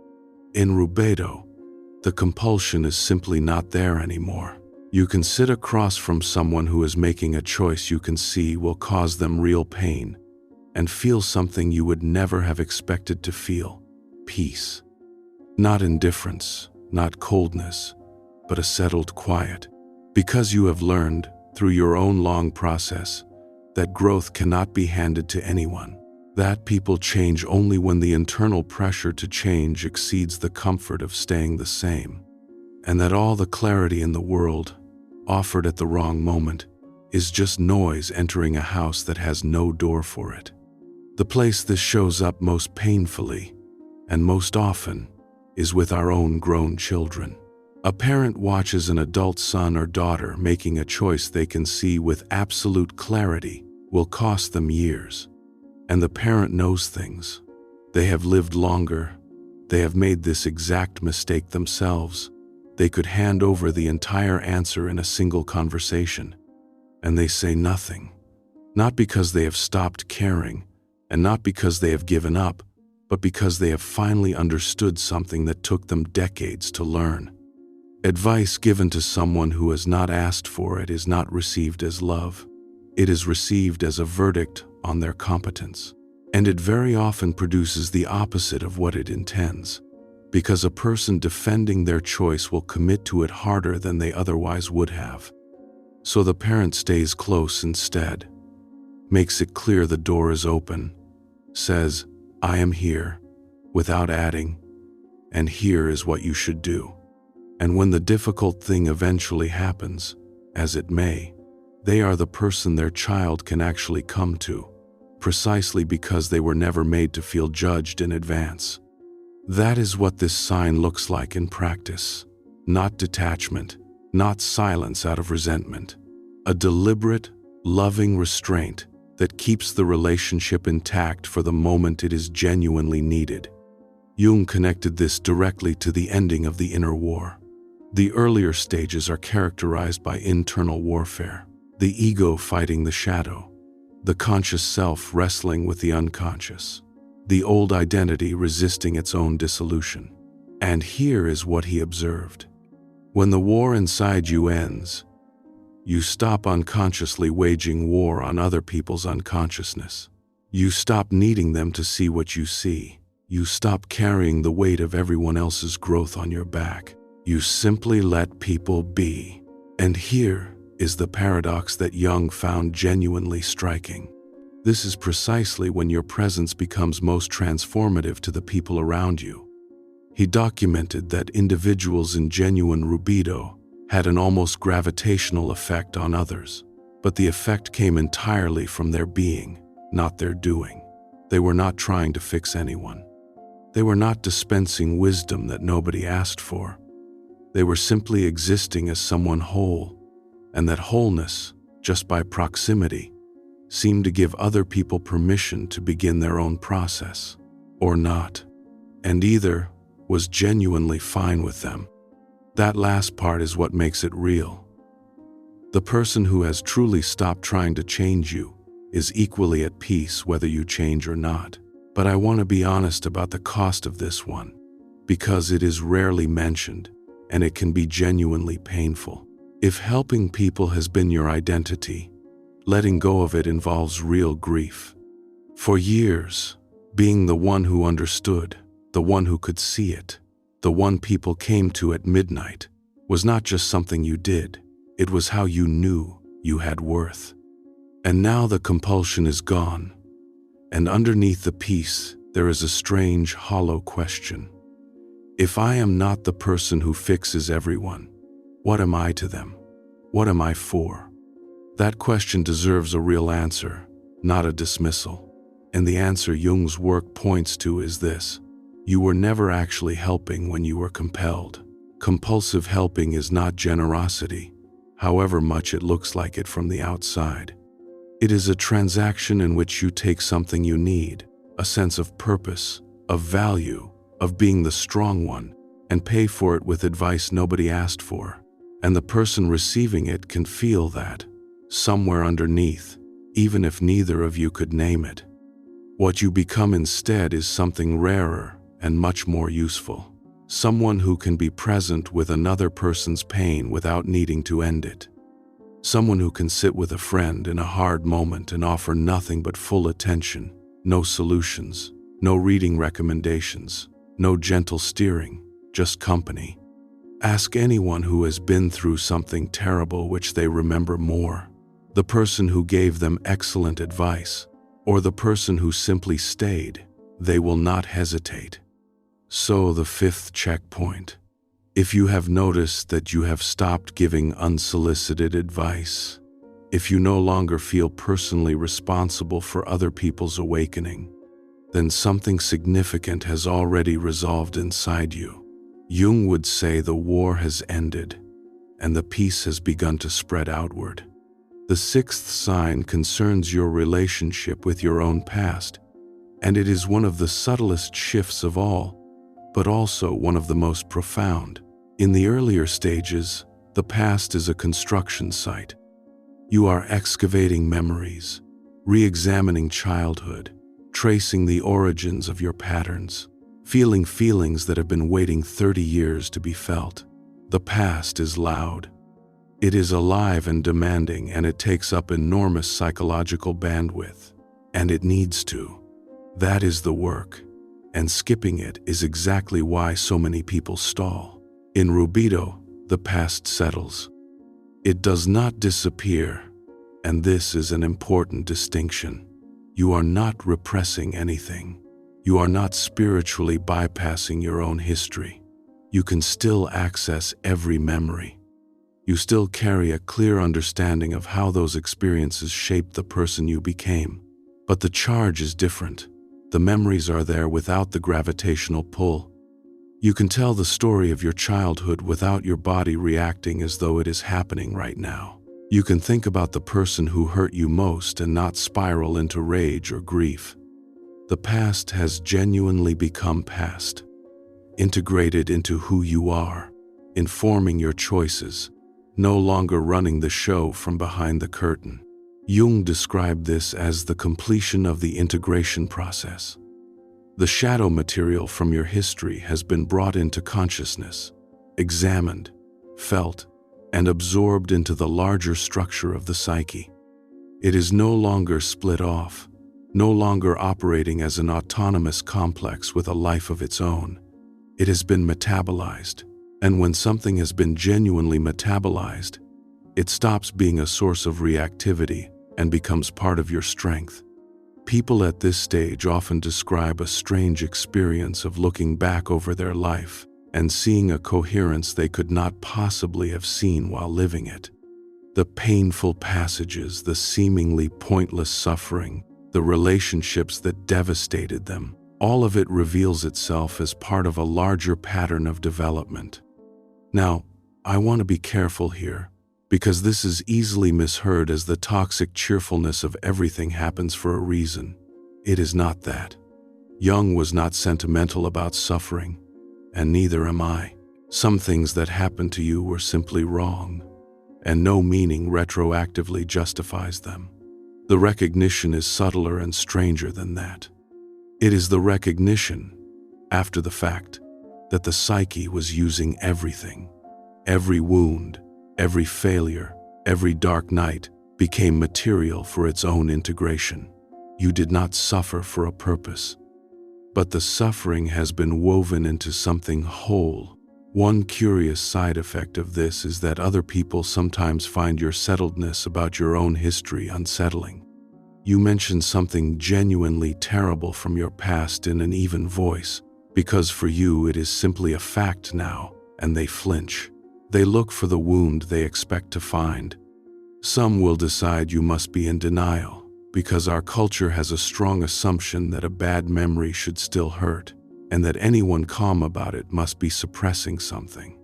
In Rubedo, the compulsion is simply not there anymore. You can sit across from someone who is making a choice you can see will cause them real pain and feel something you would never have expected to feel: peace. Not indifference, not coldness, but a settled quiet. Because you have learned, through your own long process, that growth cannot be handed to anyone. That people change only when the internal pressure to change exceeds the comfort of staying the same. And that all the clarity in the world, offered at the wrong moment, is just noise entering a house that has no door for it. The place this shows up most painfully, and most often, is with our own grown children. A parent watches an adult son or daughter making a choice they can see with absolute clarity will cost them years. And the parent knows things. They have lived longer. They have made this exact mistake themselves. They could hand over the entire answer in a single conversation. And they say nothing. Not because they have stopped caring, and not because they have given up, but because they have finally understood something that took them decades to learn. Advice given to someone who has not asked for it is not received as love. It is received as a verdict on their competence. And it very often produces the opposite of what it intends, because a person defending their choice will commit to it harder than they otherwise would have. So the parent stays close instead, makes it clear the door is open, says, I am here, without adding, and here is what you should do. And when the difficult thing eventually happens, as it may, they are the person their child can actually come to, precisely because they were never made to feel judged in advance. That is what this sign looks like in practice. Not detachment, not silence out of resentment. A deliberate, loving restraint that keeps the relationship intact for the moment it is genuinely needed. Jung connected this directly to the ending of the inner war. The earlier stages are characterized by internal warfare, the ego fighting the shadow, the conscious self wrestling with the unconscious, the old identity resisting its own dissolution. And here is what he observed. When the war inside you ends, you stop unconsciously waging war on other people's unconsciousness. You stop needing them to see what you see. You stop carrying the weight of everyone else's growth on your back. You simply let people be. And here is the paradox that Jung found genuinely striking. This is precisely when your presence becomes most transformative to the people around you. He documented that individuals in genuine Rubedo had an almost gravitational effect on others, but the effect came entirely from their being, not their doing. They were not trying to fix anyone. They were not dispensing wisdom that nobody asked for. They were simply existing as someone whole, and that wholeness, just by proximity, seemed to give other people permission to begin their own process, or not, and either was genuinely fine with them. That last part is what makes it real. The person who has truly stopped trying to change you is equally at peace whether you change or not. But I want to be honest about the cost of this one, because it is rarely mentioned, and it can be genuinely painful. If helping people has been your identity, letting go of it involves real grief. For years, being the one who understood, the one who could see it, the one people came to at midnight, was not just something you did, it was how you knew you had worth. And now the compulsion is gone, and underneath the peace there is a strange, hollow question. If I am not the person who fixes everyone, what am I to them? What am I for? That question deserves a real answer, not a dismissal. And the answer Jung's work points to is this: you were never actually helping when you were compelled. Compulsive helping is not generosity, however much it looks like it from the outside. It is a transaction in which you take something you need, a sense of purpose, of value, of being the strong one, and pay for it with advice nobody asked for. And the person receiving it can feel that, somewhere underneath, even if neither of you could name it. What you become instead is something rarer and much more useful. Someone who can be present with another person's pain without needing to end it. Someone who can sit with a friend in a hard moment and offer nothing but full attention, no solutions, no reading recommendations, no gentle steering, just company. Ask anyone who has been through something terrible which they remember more: the person who gave them excellent advice, or the person who simply stayed. They will not hesitate. So the fifth checkpoint. If you have noticed that you have stopped giving unsolicited advice, if you no longer feel personally responsible for other people's awakening, then something significant has already resolved inside you. Jung would say the war has ended, and the peace has begun to spread outward. The sixth sign concerns your relationship with your own past, and it is one of the subtlest shifts of all, but also one of the most profound. In the earlier stages, the past is a construction site. You are excavating memories, re-examining childhood, tracing the origins of your patterns, feeling feelings that have been waiting 30 years to be felt. The past is loud. It is alive and demanding, and it takes up enormous psychological bandwidth. And it needs to. That is the work. And skipping it is exactly why so many people stall. In Rubedo, the past settles. It does not disappear, and this is an important distinction. You are not repressing anything. You are not spiritually bypassing your own history. You can still access every memory. You still carry a clear understanding of how those experiences shaped the person you became. But the charge is different. The memories are there without the gravitational pull. You can tell the story of your childhood without your body reacting as though it is happening right now. You can think about the person who hurt you most and not spiral into rage or grief. The past has genuinely become past, integrated into who you are, informing your choices, no longer running the show from behind the curtain. Jung described this as the completion of the integration process. The shadow material from your history has been brought into consciousness, examined, felt, and absorbed into the larger structure of the psyche. It is no longer split off, no longer operating as an autonomous complex with a life of its own. It has been metabolized, and when something has been genuinely metabolized, it stops being a source of reactivity and becomes part of your strength. People at this stage often describe a strange experience of looking back over their life and seeing a coherence they could not possibly have seen while living it. The painful passages, the seemingly pointless suffering, the relationships that devastated them, all of it reveals itself as part of a larger pattern of development. Now, I want to be careful here, because this is easily misheard as the toxic cheerfulness of everything happens for a reason. It is not that. Jung was not sentimental about suffering, and neither am I. Some things that happened to you were simply wrong, and no meaning retroactively justifies them. The recognition is subtler and stranger than that. It is the recognition, after the fact, that the psyche was using everything. Every wound, every failure, every dark night became material for its own integration. You did not suffer for a purpose, but the suffering has been woven into something whole. One curious side effect of this is that other people sometimes find your settledness about your own history unsettling. You mention something genuinely terrible from your past in an even voice, because for you it is simply a fact now, and they flinch. They look for the wound they expect to find. Some will decide you must be in denial, because our culture has a strong assumption that a bad memory should still hurt, and that anyone calm about it must be suppressing something.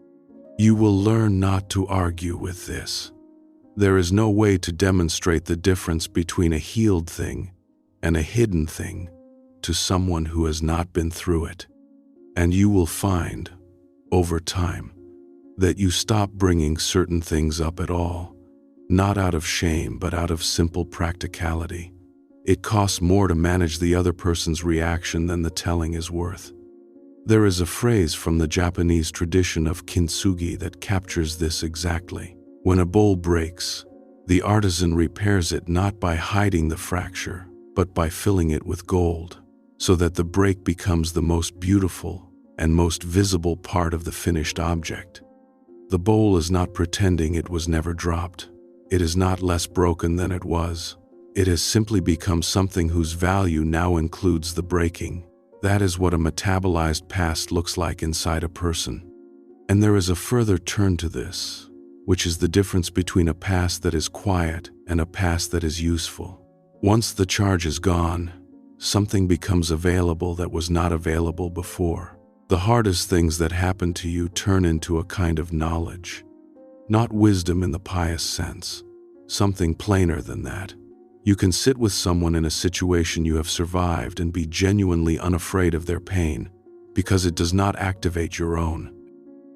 You will learn not to argue with this. There is no way to demonstrate the difference between a healed thing and a hidden thing to someone who has not been through it. And you will find, over time, that you stop bringing certain things up at all, not out of shame but out of simple practicality. It costs more to manage the other person's reaction than the telling is worth. There is a phrase from the Japanese tradition of kintsugi that captures this exactly. When a bowl breaks, the artisan repairs it not by hiding the fracture, but by filling it with gold, so that the break becomes the most beautiful and most visible part of the finished object. The bowl is not pretending it was never dropped. It is not less broken than it was. It has simply become something whose value now includes the breaking. That is what a metabolized past looks like inside a person. And there is a further turn to this, which is the difference between a past that is quiet and a past that is useful. Once the charge is gone, something becomes available that was not available before. The hardest things that happen to you turn into a kind of knowledge, not wisdom in the pious sense, something plainer than that. You can sit with someone in a situation you have survived and be genuinely unafraid of their pain, because it does not activate your own.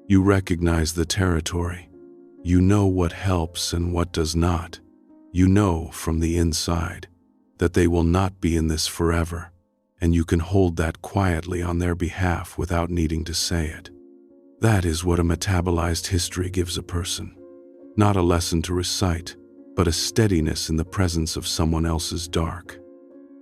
You recognize the territory. You know what helps and what does not. You know from the inside that they will not be in this forever, and you can hold that quietly on their behalf without needing to say it. That is what a metabolized history gives a person. Not a lesson to recite, but a steadiness in the presence of someone else's dark.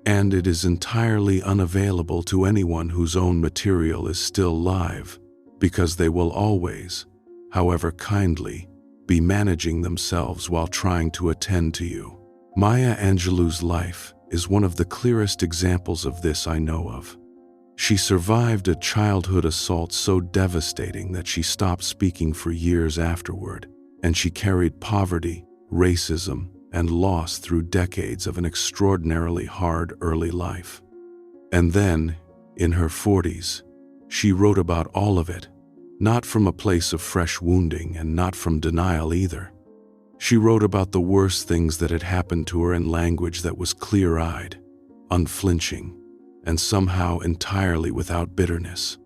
And it is entirely unavailable to anyone whose own material is still live, because they will always, however kindly, be managing themselves while trying to attend to you. Maya Angelou's life is one of the clearest examples of this I know of. She survived a childhood assault so devastating that she stopped speaking for years afterward, and she carried poverty, racism, and loss through decades of an extraordinarily hard early life. And then, in her 40s, she wrote about all of it, not from a place of fresh wounding and not from denial either. She wrote about the worst things that had happened to her in language that was clear-eyed, unflinching, and somehow entirely without bitterness.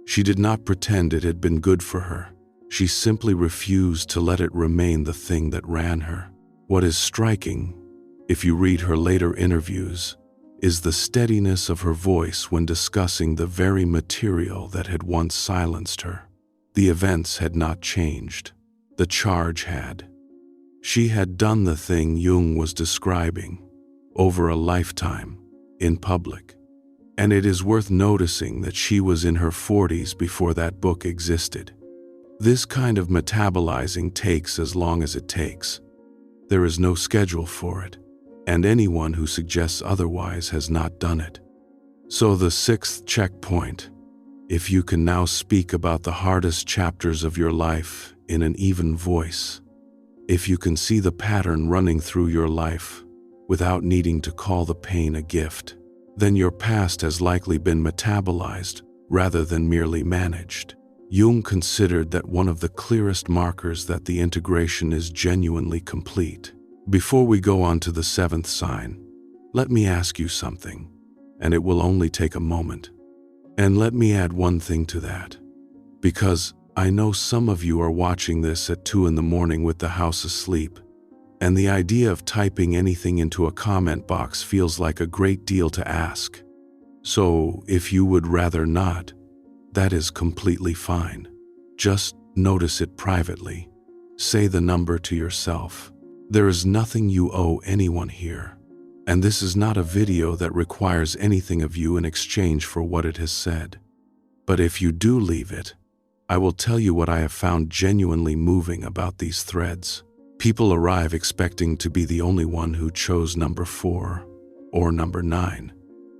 She did not pretend it had been good for her. She simply refused to let it remain the thing that ran her. What is striking, if you read her later interviews, is the steadiness of her voice when discussing the very material that had once silenced her. The events had not changed. The charge had. She had done the thing Jung was describing, over a lifetime, in public. And it is worth noticing that she was in her 40s before that book existed. This kind of metabolizing takes as long as it takes. There is no schedule for it, and anyone who suggests otherwise has not done it. So the sixth checkpoint, if you can now speak about the hardest chapters of your life in an even voice, if you can see the pattern running through your life without needing to call the pain a gift, then your past has likely been metabolized rather than merely managed. Jung considered that one of the clearest markers that the integration is genuinely complete. Before we go on to the seventh sign, let me ask you something, and it will only take a moment. And let me add one thing to that, because I know some of you are watching this at 2 in the morning with the house asleep, and the idea of typing anything into a comment box feels like a great deal to ask. So if you would rather not, that is completely fine. Just notice it privately. Say the number to yourself. There is nothing you owe anyone here, and this is not a video that requires anything of you in exchange for what it has said. But if you do leave it, I will tell you what I have found genuinely moving about these threads. People arrive expecting to be the only one who chose number 4 or number 9,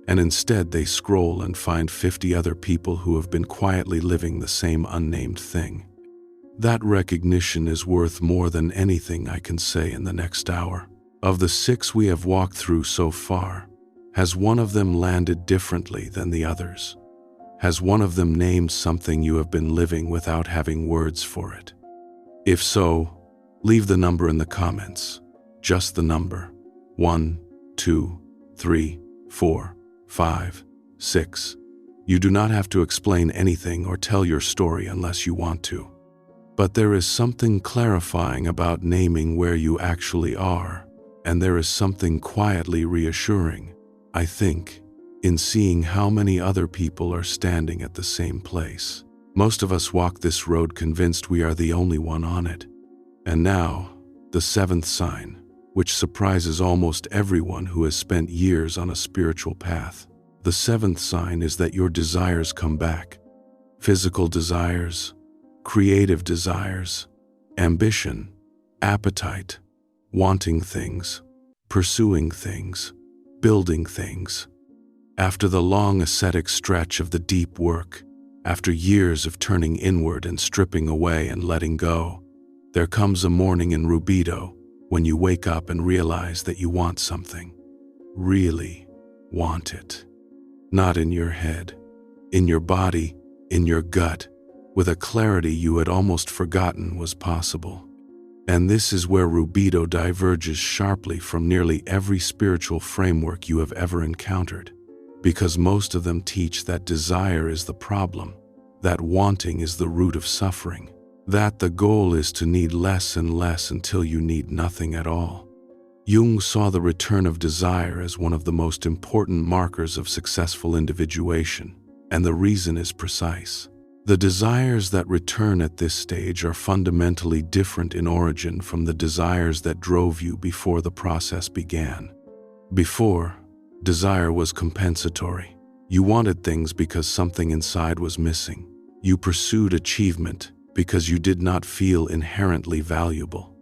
and instead they scroll and find 50 other people who have been quietly living the same unnamed thing. That recognition is worth more than anything I can say in the next hour. Of the 6 we have walked through so far, has one of them landed differently than the others? Has one of them named something you have been living without having words for it? If so, leave the number in the comments. Just the number. 1, 2, 3, 4, 5, 6. You do not have to explain anything or tell your story unless you want to. But there is something clarifying about naming where you actually are, and there is something quietly reassuring, I think, in seeing how many other people are standing at the same place. Most of us walk this road convinced we are the only one on it. And now, the seventh sign, which surprises almost everyone who has spent years on a spiritual path. The seventh sign is that your desires come back. Physical desires, creative desires, ambition, appetite, wanting things, pursuing things, building things. After the long ascetic stretch of the deep work, after years of turning inward and stripping away and letting go, there comes a morning in Rubedo when you wake up and realize that you want something. Really want it. Not in your head, in your body, in your gut, with a clarity you had almost forgotten was possible. And this is where Rubedo diverges sharply from nearly every spiritual framework you have ever encountered, because most of them teach that desire is the problem, that wanting is the root of suffering, that the goal is to need less and less until you need nothing at all. Jung saw the return of desire as one of the most important markers of successful individuation, and the reason is precise. The desires that return at this stage are fundamentally different in origin from the desires that drove you before the process began. Before, desire was compensatory. You wanted things because something inside was missing. You pursued achievement because you did not feel inherently valuable.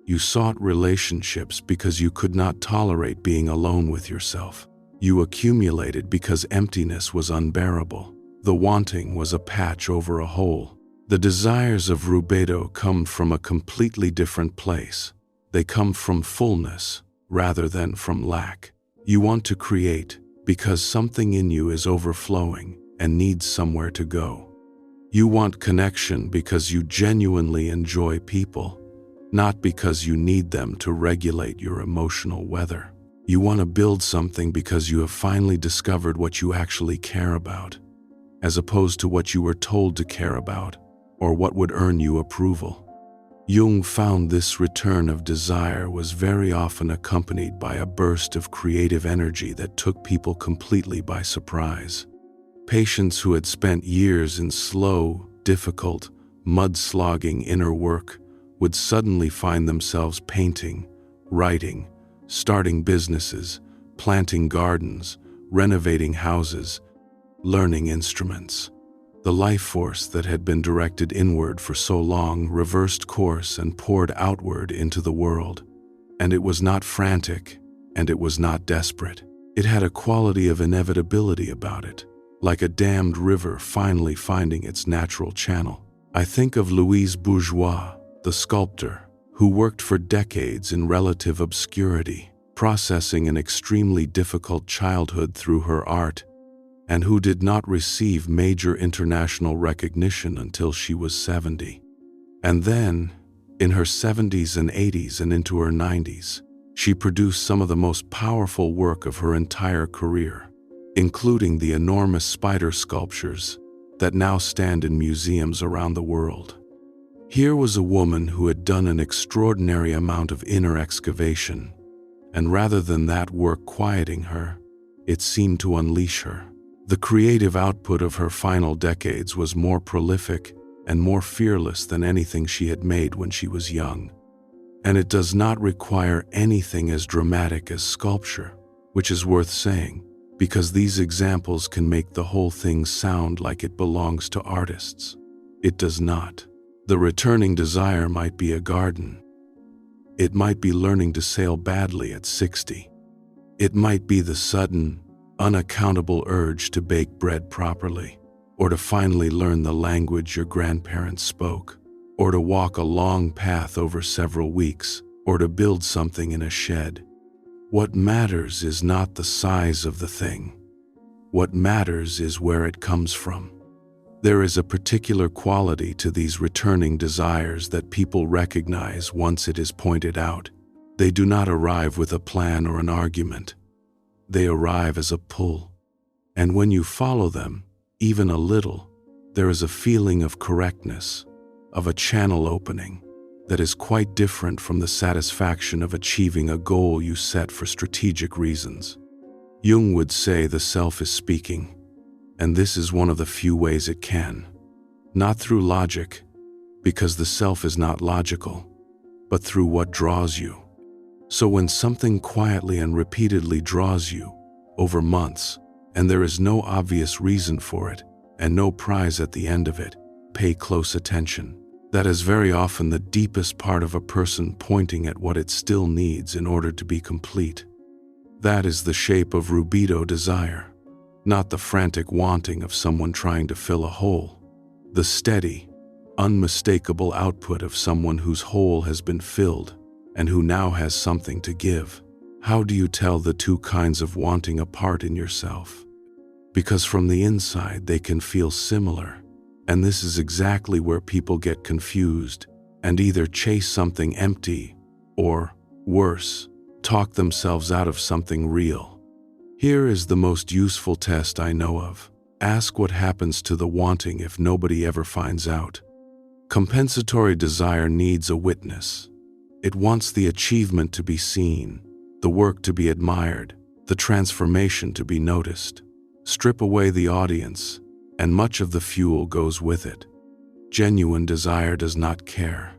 You sought relationships because you could not tolerate being alone with yourself. You accumulated because emptiness was unbearable. The wanting was a patch over a hole. The desires of Rubedo come from a completely different place. They come from fullness rather than from lack. You want to create because something in you is overflowing and needs somewhere to go. You want connection because you genuinely enjoy people, not because you need them to regulate your emotional weather. You want to build something because you have finally discovered what you actually care about, as opposed to what you were told to care about or what would earn you approval. Jung found this return of desire was very often accompanied by a burst of creative energy that took people completely by surprise. Patients who had spent years in slow, difficult, mud-slogging inner work would suddenly find themselves painting, writing, starting businesses, planting gardens, renovating houses, learning instruments. The life force that had been directed inward for so long reversed course and poured outward into the world. And it was not frantic, and it was not desperate. It had a quality of inevitability about it, like a dammed river finally finding its natural channel. I think of Louise Bourgeois, the sculptor, who worked for decades in relative obscurity, processing an extremely difficult childhood through her art, and who did not receive major international recognition until she was 70. And then, in her 70s and 80s and into her 90s, she produced some of the most powerful work of her entire career, including the enormous spider sculptures that now stand in museums around the world. Here was a woman who had done an extraordinary amount of inner excavation, and rather than that work quieting her, it seemed to unleash her. The creative output of her final decades was more prolific and more fearless than anything she had made when she was young. And it does not require anything as dramatic as sculpture, which is worth saying, because these examples can make the whole thing sound like it belongs to artists. It does not. The returning desire might be a garden. It might be learning to sail badly at 60. It might be the sudden, unaccountable urge to bake bread properly, or to finally learn the language your grandparents spoke, or to walk a long path over several weeks, or to build something in a shed. What matters is not the size of the thing. What matters is where it comes from. There is a particular quality to these returning desires that people recognize once it is pointed out. They do not arrive with a plan or an argument. They arrive as a pull. And when you follow them, even a little, there is a feeling of correctness, of a channel opening, that is quite different from the satisfaction of achieving a goal you set for strategic reasons. Jung would say the self is speaking, and this is one of the few ways it can. Not through logic, because the self is not logical, but through what draws you. So when something quietly and repeatedly draws you, over months, and there is no obvious reason for it, and no prize at the end of it, pay close attention. That is very often the deepest part of a person pointing at what it still needs in order to be complete. That is the shape of Rubedo desire, not the frantic wanting of someone trying to fill a hole. The steady, unmistakable output of someone whose hole has been filled and who now has something to give. How do you tell the two kinds of wanting apart in yourself? Because from the inside they can feel similar. And this is exactly where people get confused and either chase something empty or, worse, talk themselves out of something real. Here is the most useful test I know of. Ask what happens to the wanting if nobody ever finds out. Compensatory desire needs a witness. It wants the achievement to be seen, the work to be admired, the transformation to be noticed. Strip away the audience, and much of the fuel goes with it. Genuine desire does not care.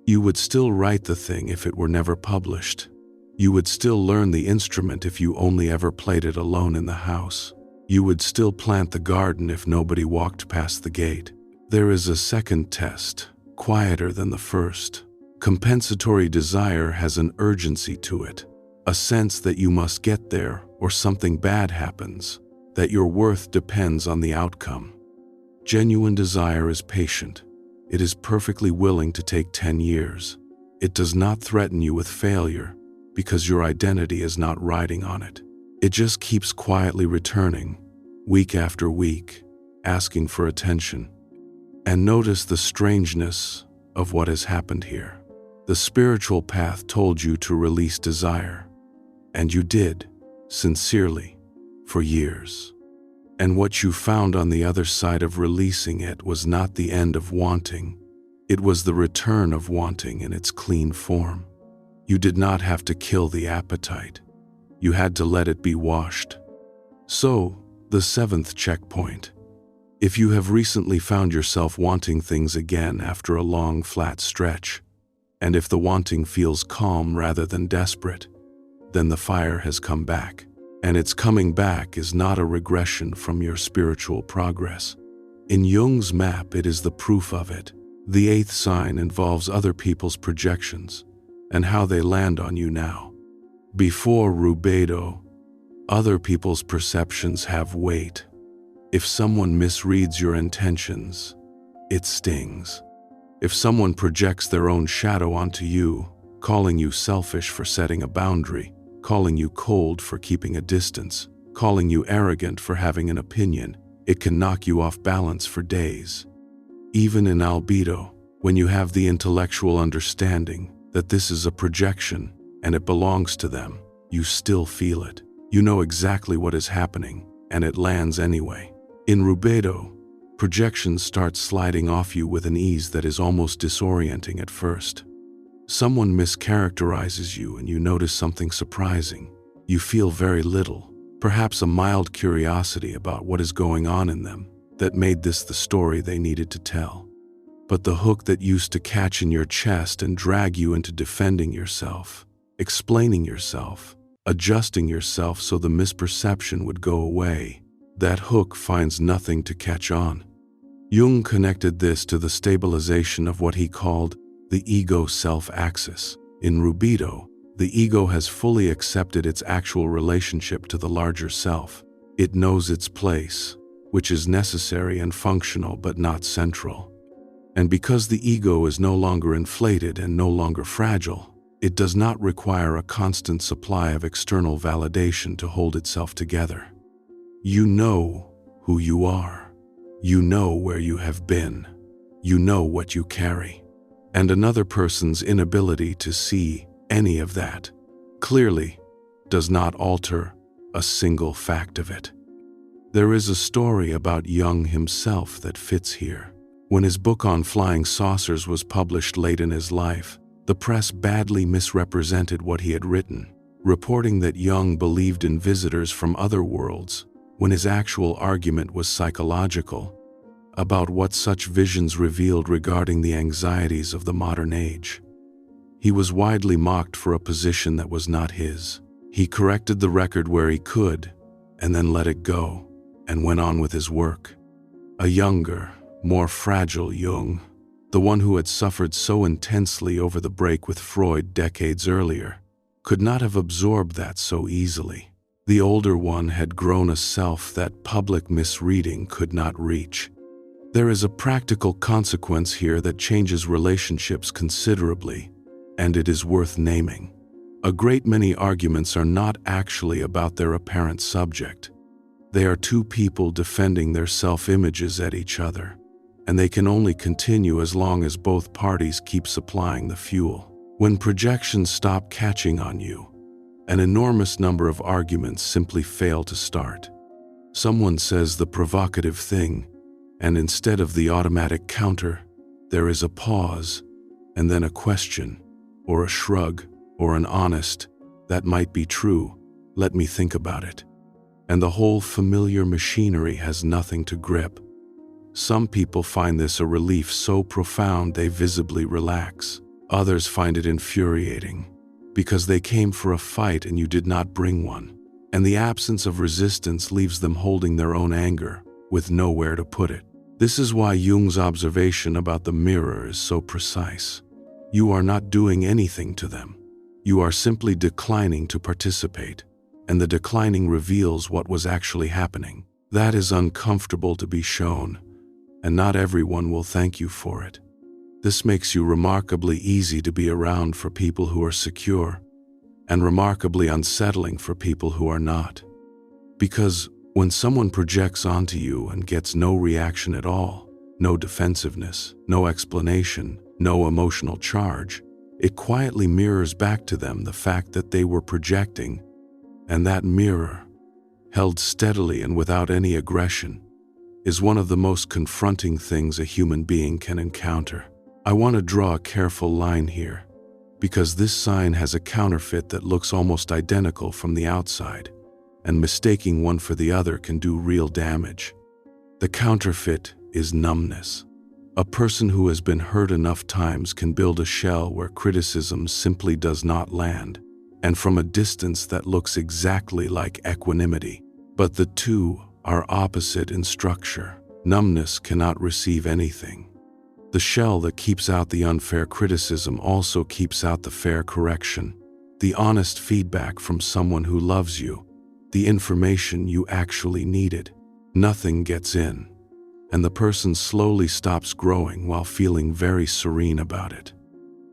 You would still write the thing if it were never published. You would still learn the instrument if you only ever played it alone in the house. You would still plant the garden if nobody walked past the gate. There is a second test, quieter than the first. Compensatory desire has an urgency to it, a sense that you must get there or something bad happens, that your worth depends on the outcome. Genuine desire is patient. It is perfectly willing to take 10 years. It does not threaten you with failure because your identity is not riding on it. It just keeps quietly returning, week after week, asking for attention. And notice the strangeness of what has happened here. The The spiritual path told you to release desire, and you did, sincerely, for years. And what you found on the other side of releasing it was not the end of wanting, it was the return of wanting in its clean form. You did not have to kill the appetite, you had to let it be washed. So, the seventh checkpoint. If you have recently found yourself wanting things again after a long, flat stretch, and if the wanting feels calm rather than desperate, then the fire has come back. And its coming back is not a regression from your spiritual progress. In Jung's map, it is the proof of it. The eighth sign involves other people's projections and how they land on you now. Before Rubedo, other people's perceptions have weight. If someone misreads your intentions, it stings. If someone projects their own shadow onto you, calling you selfish for setting a boundary, calling you cold for keeping a distance, calling you arrogant for having an opinion, it can knock you off balance for days. Even in Albedo, when you have the intellectual understanding that this is a projection and it belongs to them, you still feel it. You know exactly what is happening, and it lands anyway. In Rubedo, projections start sliding off you with an ease that is almost disorienting at first. Someone mischaracterizes you and you notice something surprising. You feel very little, perhaps a mild curiosity about what is going on in them that made this the story they needed to tell. But the hook that used to catch in your chest and drag you into defending yourself, explaining yourself, adjusting yourself so the misperception would go away, that hook finds nothing to catch on. Jung connected this to the stabilization of what he called the ego-self axis. In Rubedo, the ego has fully accepted its actual relationship to the larger self. It knows its place, which is necessary and functional but not central. And because the ego is no longer inflated and no longer fragile, it does not require a constant supply of external validation to hold itself together. You know who you are. You know where you have been. You know what you carry. And another person's inability to see any of that clearly does not alter a single fact of it. There is a story about Jung himself that fits here. When his book on flying saucers was published late in his life, the press badly misrepresented what he had written, reporting that Jung believed in visitors from other worlds, when his actual argument was psychological, about what such visions revealed regarding the anxieties of the modern age. He was widely mocked for a position that was not his. He corrected the record where he could, and then let it go, and went on with his work. A younger, more fragile Jung, the one who had suffered so intensely over the break with Freud decades earlier, could not have absorbed that so easily. The older one had grown a self that public misreading could not reach. There is a practical consequence here that changes relationships considerably, and it is worth naming. A great many arguments are not actually about their apparent subject. They are two people defending their self-images at each other, and they can only continue as long as both parties keep supplying the fuel. When projections stop catching on you, an enormous number of arguments simply fail to start. Someone says the provocative thing, and instead of the automatic counter, there is a pause, and then a question, or a shrug, or an honest, "That might be true, let me think about it." And the whole familiar machinery has nothing to grip. Some people find this a relief so profound they visibly relax. Others find it infuriating, because they came for a fight and you did not bring one, and the absence of resistance leaves them holding their own anger, with nowhere to put it. This is why Jung's observation about the mirror is so precise. You are not doing anything to them. You are simply declining to participate, and the declining reveals what was actually happening. That is uncomfortable to be shown, and not everyone will thank you for it. This makes you remarkably easy to be around for people who are secure, and remarkably unsettling for people who are not. Because when someone projects onto you and gets no reaction at all, no defensiveness, no explanation, no emotional charge, It quietly mirrors back to them the fact that they were projecting, and that mirror, held steadily and without any aggression, is one of the most confronting things a human being can encounter. I want to draw a careful line here, because this sign has a counterfeit that looks almost identical from the outside, and mistaking one for the other can do real damage. The counterfeit is numbness. A person who has been hurt enough times can build a shell where criticism simply does not land, and from a distance that looks exactly like equanimity. But the two are opposite in structure. Numbness cannot receive anything. The shell that keeps out the unfair criticism also keeps out the fair correction, the honest feedback from someone who loves you, the information you actually needed. Nothing gets in, and the person slowly stops growing while feeling very serene about it.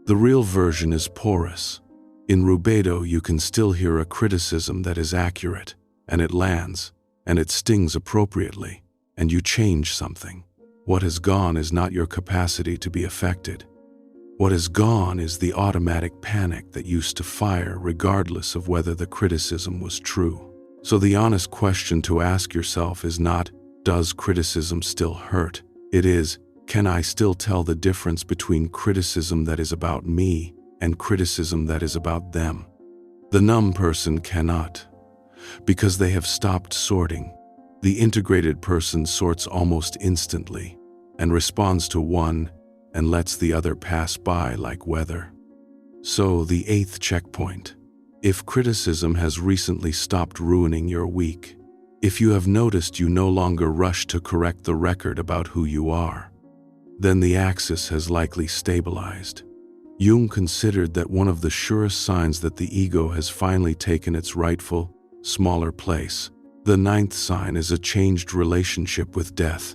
The real version is porous. In Rubedo, you can still hear a criticism that is accurate, and it lands, and it stings appropriately, and you change something. What has gone is not your capacity to be affected. What has gone is the automatic panic that used to fire regardless of whether the criticism was true. So the honest question to ask yourself is not, does criticism still hurt? It is, can I still tell the difference between criticism that is about me and criticism that is about them? The numb person cannot, because they have stopped sorting. The integrated person sorts almost instantly and responds to one and lets the other pass by like weather. So the 8th checkpoint. If criticism has recently stopped ruining your week, if you have noticed you no longer rush to correct the record about who you are, then the axis has likely stabilized. Jung considered that one of the surest signs that the ego has finally taken its rightful, smaller place. The 9th sign is a changed relationship with death,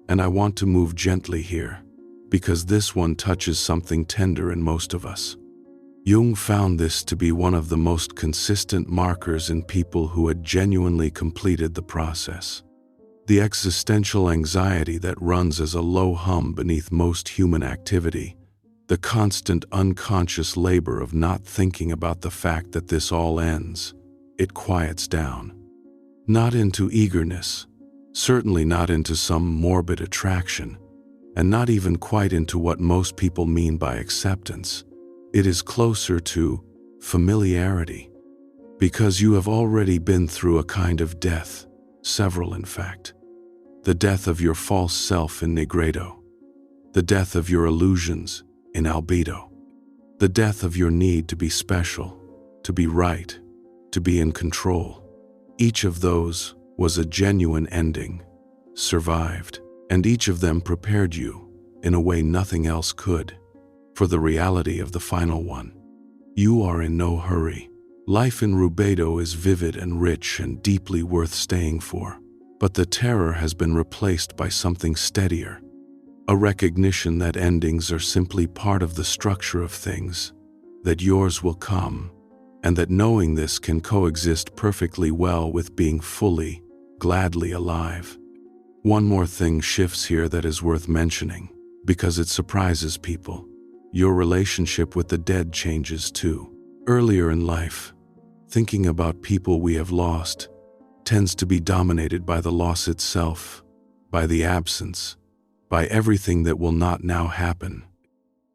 and I want to move gently here, because this one touches something tender in most of us. Jung found this to be one of the most consistent markers in people who had genuinely completed the process. The existential anxiety that runs as a low hum beneath most human activity, the constant unconscious labor of not thinking about the fact that this all ends, it quiets down. Not into eagerness, certainly not into some morbid attraction, and not even quite into what most people mean by acceptance. It is closer to familiarity, because you have already been through a kind of death, several in fact. The death of your false self in Nigredo, the death of your illusions in Albedo, the death of your need to be special, to be right, to be in control. Each of those was a genuine ending, survived, and each of them prepared you, in a way nothing else could, for the reality of the final one. You are in no hurry. Life in Rubedo is vivid and rich and deeply worth staying for, but the terror has been replaced by something steadier, a recognition that endings are simply part of the structure of things, that yours will come, and that knowing this can coexist perfectly well with being fully, gladly alive. One more thing shifts here that is worth mentioning, because it surprises people. Your relationship with the dead changes too. Earlier in life, thinking about people we have lost tends to be dominated by the loss itself, by the absence, by everything that will not now happen.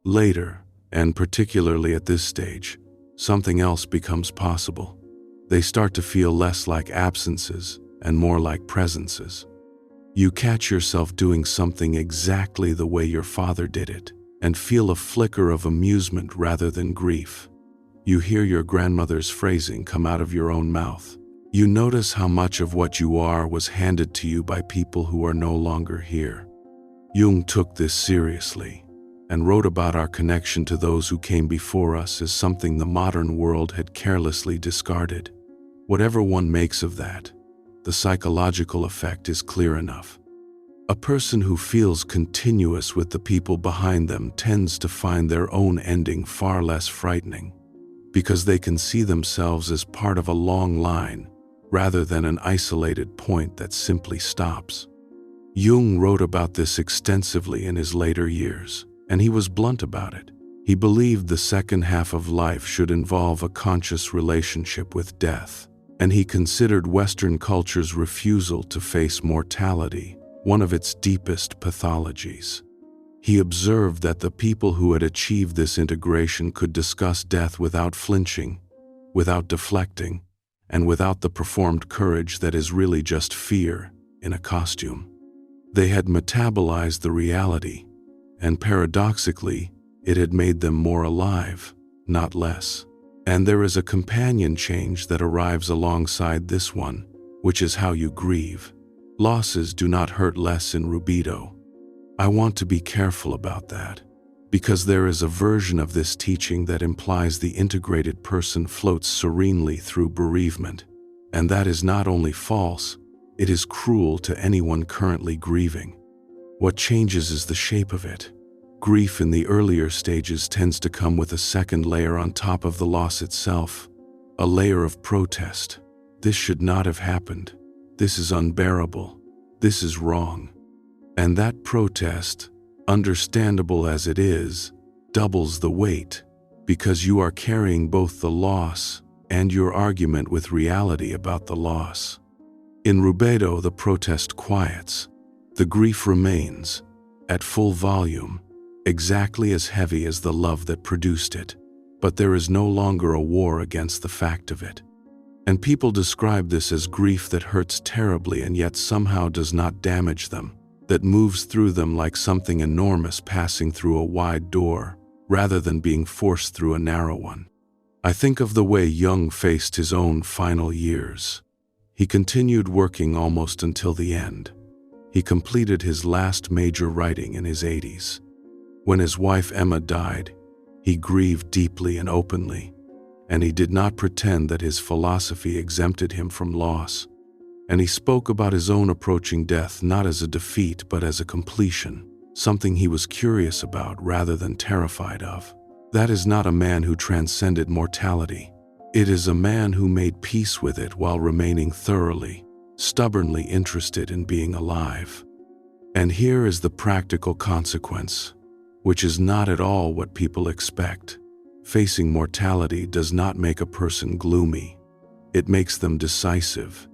Later, and particularly at this stage, something else becomes possible. They start to feel less like absences and more like presences. You catch yourself doing something exactly the way your father did it, and feel a flicker of amusement rather than grief. You hear your grandmother's phrasing come out of your own mouth. You notice how much of what you are was handed to you by people who are no longer here. Jung took this seriously, and wrote about our connection to those who came before us as something the modern world had carelessly discarded. Whatever one makes of that, the psychological effect is clear enough. A person who feels continuous with the people behind them tends to find their own ending far less frightening, because they can see themselves as part of a long line, rather than an isolated point that simply stops. Jung wrote about this extensively in his later years, and he was blunt about it. He believed the second half of life should involve a conscious relationship with death, and he considered Western culture's refusal to face mortality one of its deepest pathologies. He observed that the people who had achieved this integration could discuss death without flinching, without deflecting, and without the performed courage that is really just fear in a costume. They had metabolized the reality, and paradoxically, it had made them more alive, not less. And there is a companion change that arrives alongside this one, which is how you grieve. Losses do not hurt less in Rubedo. I want to be careful about that, because there is a version of this teaching that implies the integrated person floats serenely through bereavement, and that is not only false, it is cruel to anyone currently grieving. What changes is the shape of it. Grief in the earlier stages tends to come with a second layer on top of the loss itself, a layer of protest. This should not have happened. This is unbearable. This is wrong. And that protest, understandable as it is, doubles the weight, because you are carrying both the loss and your argument with reality about the loss. In Rubedo, the protest quiets. The grief remains, at full volume, exactly as heavy as the love that produced it, but there is no longer a war against the fact of it. And people describe this as grief that hurts terribly and yet somehow does not damage them, that moves through them like something enormous passing through a wide door, rather than being forced through a narrow one. I think of the way Jung faced his own final years. He continued working almost until the end. He completed his last major writing in his 80s. When his wife Emma died, he grieved deeply and openly, and he did not pretend that his philosophy exempted him from loss. And he spoke about his own approaching death not as a defeat but as a completion, something he was curious about rather than terrified of. That is not a man who transcended mortality. It is a man who made peace with it while remaining thoroughly, stubbornly interested in being alive. And here is the practical consequence, which is not at all what people expect. Facing mortality does not make a person gloomy. It makes them decisive.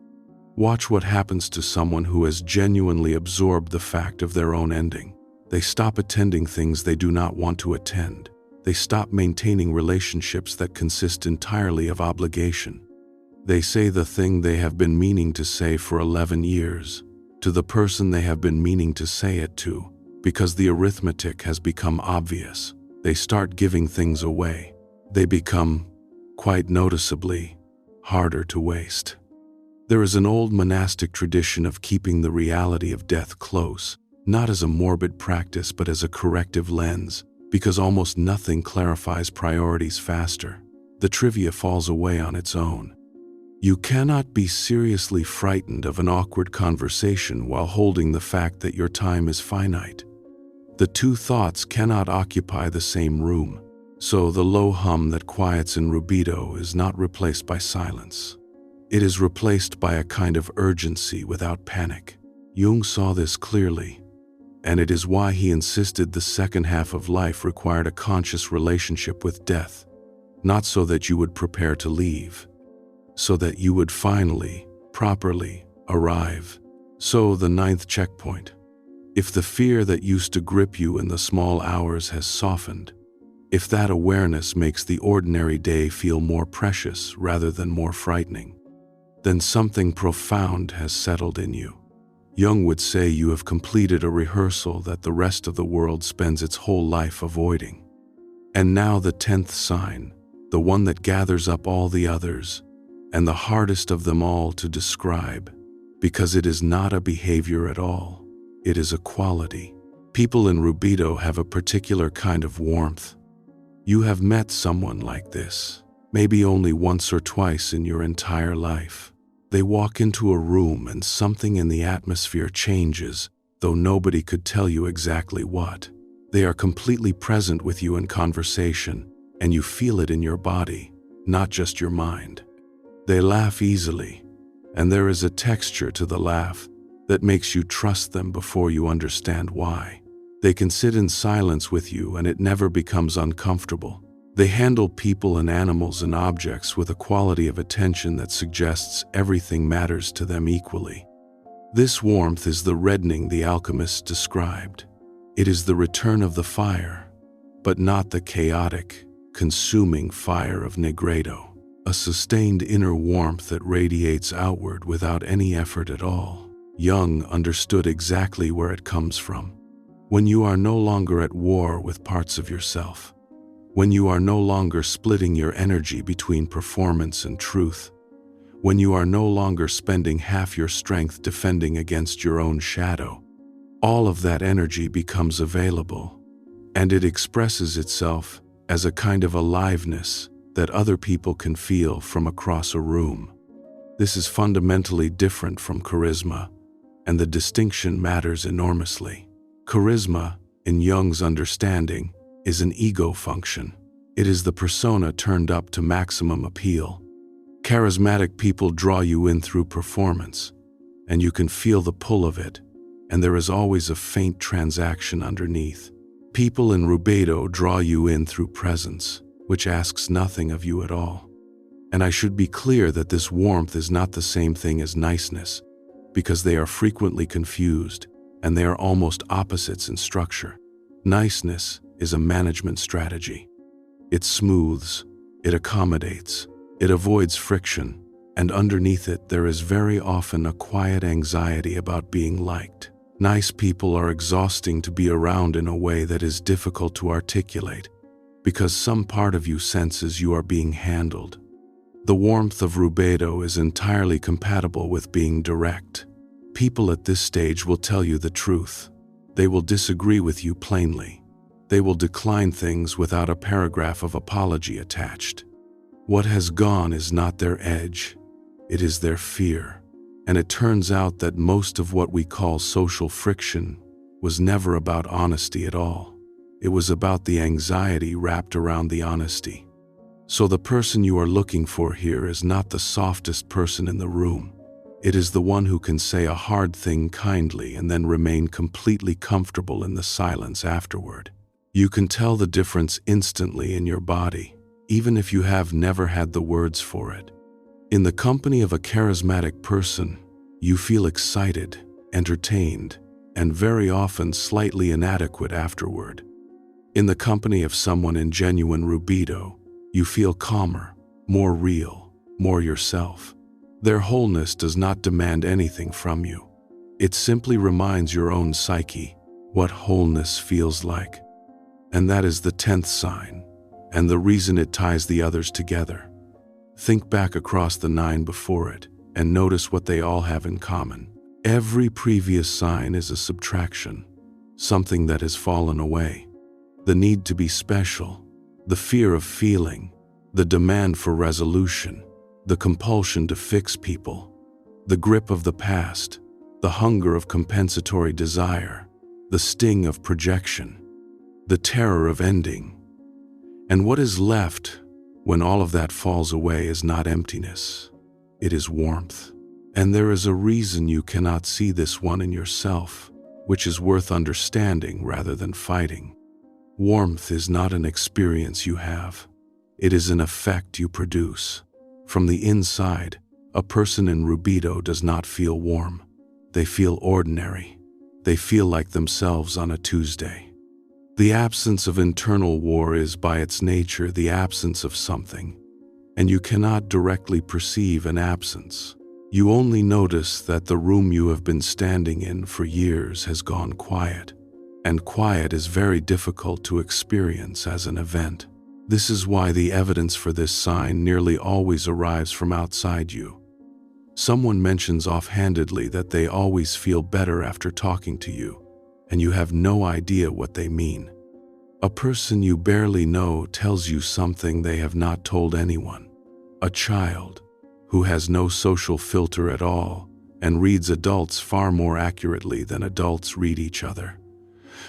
Watch what happens to someone who has genuinely absorbed the fact of their own ending. They stop attending things they do not want to attend. They stop maintaining relationships that consist entirely of obligation. They say the thing they have been meaning to say for 11 years, to the person they have been meaning to say it to, because the arithmetic has become obvious. They start giving things away. They become, quite noticeably, harder to waste. There is an old monastic tradition of keeping the reality of death close, not as a morbid practice but as a corrective lens, because almost nothing clarifies priorities faster. The trivia falls away on its own. You cannot be seriously frightened of an awkward conversation while holding the fact that your time is finite. The two thoughts cannot occupy the same room, so the low hum that quiets in Rubedo is not replaced by silence. It is replaced by a kind of urgency without panic. Jung saw this clearly, and it is why he insisted the second half of life required a conscious relationship with death, not so that you would prepare to leave, so that you would finally, properly, arrive. So the 9th checkpoint. If the fear that used to grip you in the small hours has softened, if that awareness makes the ordinary day feel more precious rather than more frightening, then something profound has settled in you. Jung would say you have completed a rehearsal that the rest of the world spends its whole life avoiding. And now the 10th sign, the one that gathers up all the others, and the hardest of them all to describe, because it is not a behavior at all. It is a quality. People in Rubedo have a particular kind of warmth. You have met someone like this, maybe only once or twice in your entire life. They walk into a room and something in the atmosphere changes, though nobody could tell you exactly what. They are completely present with you in conversation, and you feel it in your body, not just your mind. They laugh easily, and there is a texture to the laugh that makes you trust them before you understand why. They can sit in silence with you and it never becomes uncomfortable. They handle people and animals and objects with a quality of attention that suggests everything matters to them equally. This warmth is the reddening the alchemists described. It is the return of the fire, but not the chaotic, consuming fire of Nigredo. A sustained inner warmth that radiates outward without any effort at all. Jung understood exactly where it comes from. When you are no longer at war with parts of yourself, when you are no longer splitting your energy between performance and truth, when you are no longer spending half your strength defending against your own shadow, all of that energy becomes available, and it expresses itself as a kind of aliveness that other people can feel from across a room. This is fundamentally different from charisma, and the distinction matters enormously. Charisma, in Jung's understanding, is an ego function. It is the persona turned up to maximum appeal. Charismatic people draw you in through performance, and you can feel the pull of it, and there is always a faint transaction underneath. People in Rubedo draw you in through presence, which asks nothing of you at all. And I should be clear that this warmth is not the same thing as niceness, because they are frequently confused, and they are almost opposites in structure. Niceness is a management strategy. It smooths, it accommodates, it avoids friction, and underneath it there is very often a quiet anxiety about being liked. Nice people are exhausting to be around in a way that is difficult to articulate, because some part of you senses you are being handled. The warmth of Rubedo is entirely compatible with being direct. People at this stage will tell you the truth. They will disagree with you plainly. They will decline things without a paragraph of apology attached. What has gone is not their edge, it is their fear. And it turns out that most of what we call social friction was never about honesty at all. It was about the anxiety wrapped around the honesty. So the person you are looking for here is not the softest person in the room. It is the one who can say a hard thing kindly and then remain completely comfortable in the silence afterward. You can tell the difference instantly in your body, even if you have never had the words for it. In the company of a charismatic person, you feel excited, entertained, and very often slightly inadequate afterward. In the company of someone in genuine Rubedo, you feel calmer, more real, more yourself. Their wholeness does not demand anything from you. It simply reminds your own psyche what wholeness feels like. And that is the 10th sign, and the reason it ties the others together. Think back across the 9 before it, and notice what they all have in common. Every previous sign is a subtraction, something that has fallen away. The need to be special, the fear of feeling, the demand for resolution, the compulsion to fix people, the grip of the past, the hunger of compensatory desire, the sting of projection, the terror of ending. And what is left when all of that falls away is not emptiness, it is warmth. And there is a reason you cannot see this one in yourself, which is worth understanding rather than fighting. Warmth is not an experience you have, it is an effect you produce. From the inside, a person in Rubedo does not feel warm. They feel ordinary. They feel like themselves on a Tuesday. The absence of internal war is by its nature the absence of something, and you cannot directly perceive an absence. You only notice that the room you have been standing in for years has gone quiet, and quiet is very difficult to experience as an event. This is why the evidence for this sign nearly always arrives from outside you. Someone mentions offhandedly that they always feel better after talking to you, and you have no idea what they mean. A person you barely know tells you something they have not told anyone. A child, who has no social filter at all and reads adults far more accurately than adults read each other,